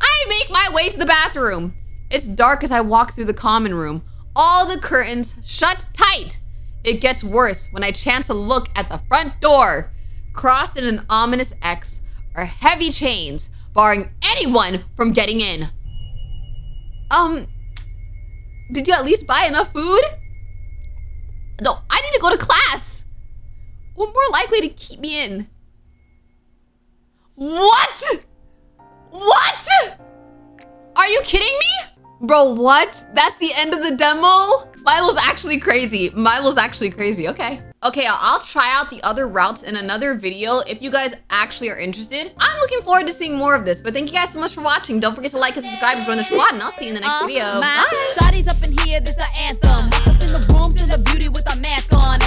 I make my way to the bathroom. It's dark as I walk through the common room. All the curtains shut tight. It gets worse when I chance to look at the front door. Crossed in an ominous X are heavy chains, barring anyone from getting in. Did you at least buy enough food? No, I need to go to class. Or more likely to keep me in. What? What? Are you kidding me? Bro, what? That's the end of the demo? Milo's actually crazy. Milo's actually crazy. Okay. Okay, I'll try out the other routes in another video if you guys actually are interested. I'm looking forward to seeing more of this, but thank you guys so much for watching. Don't forget to like and subscribe and join the squad, and I'll see you in the next video. Bye. Shawty's up in here, this an anthem. Up in the room, still the beauty with a mask on.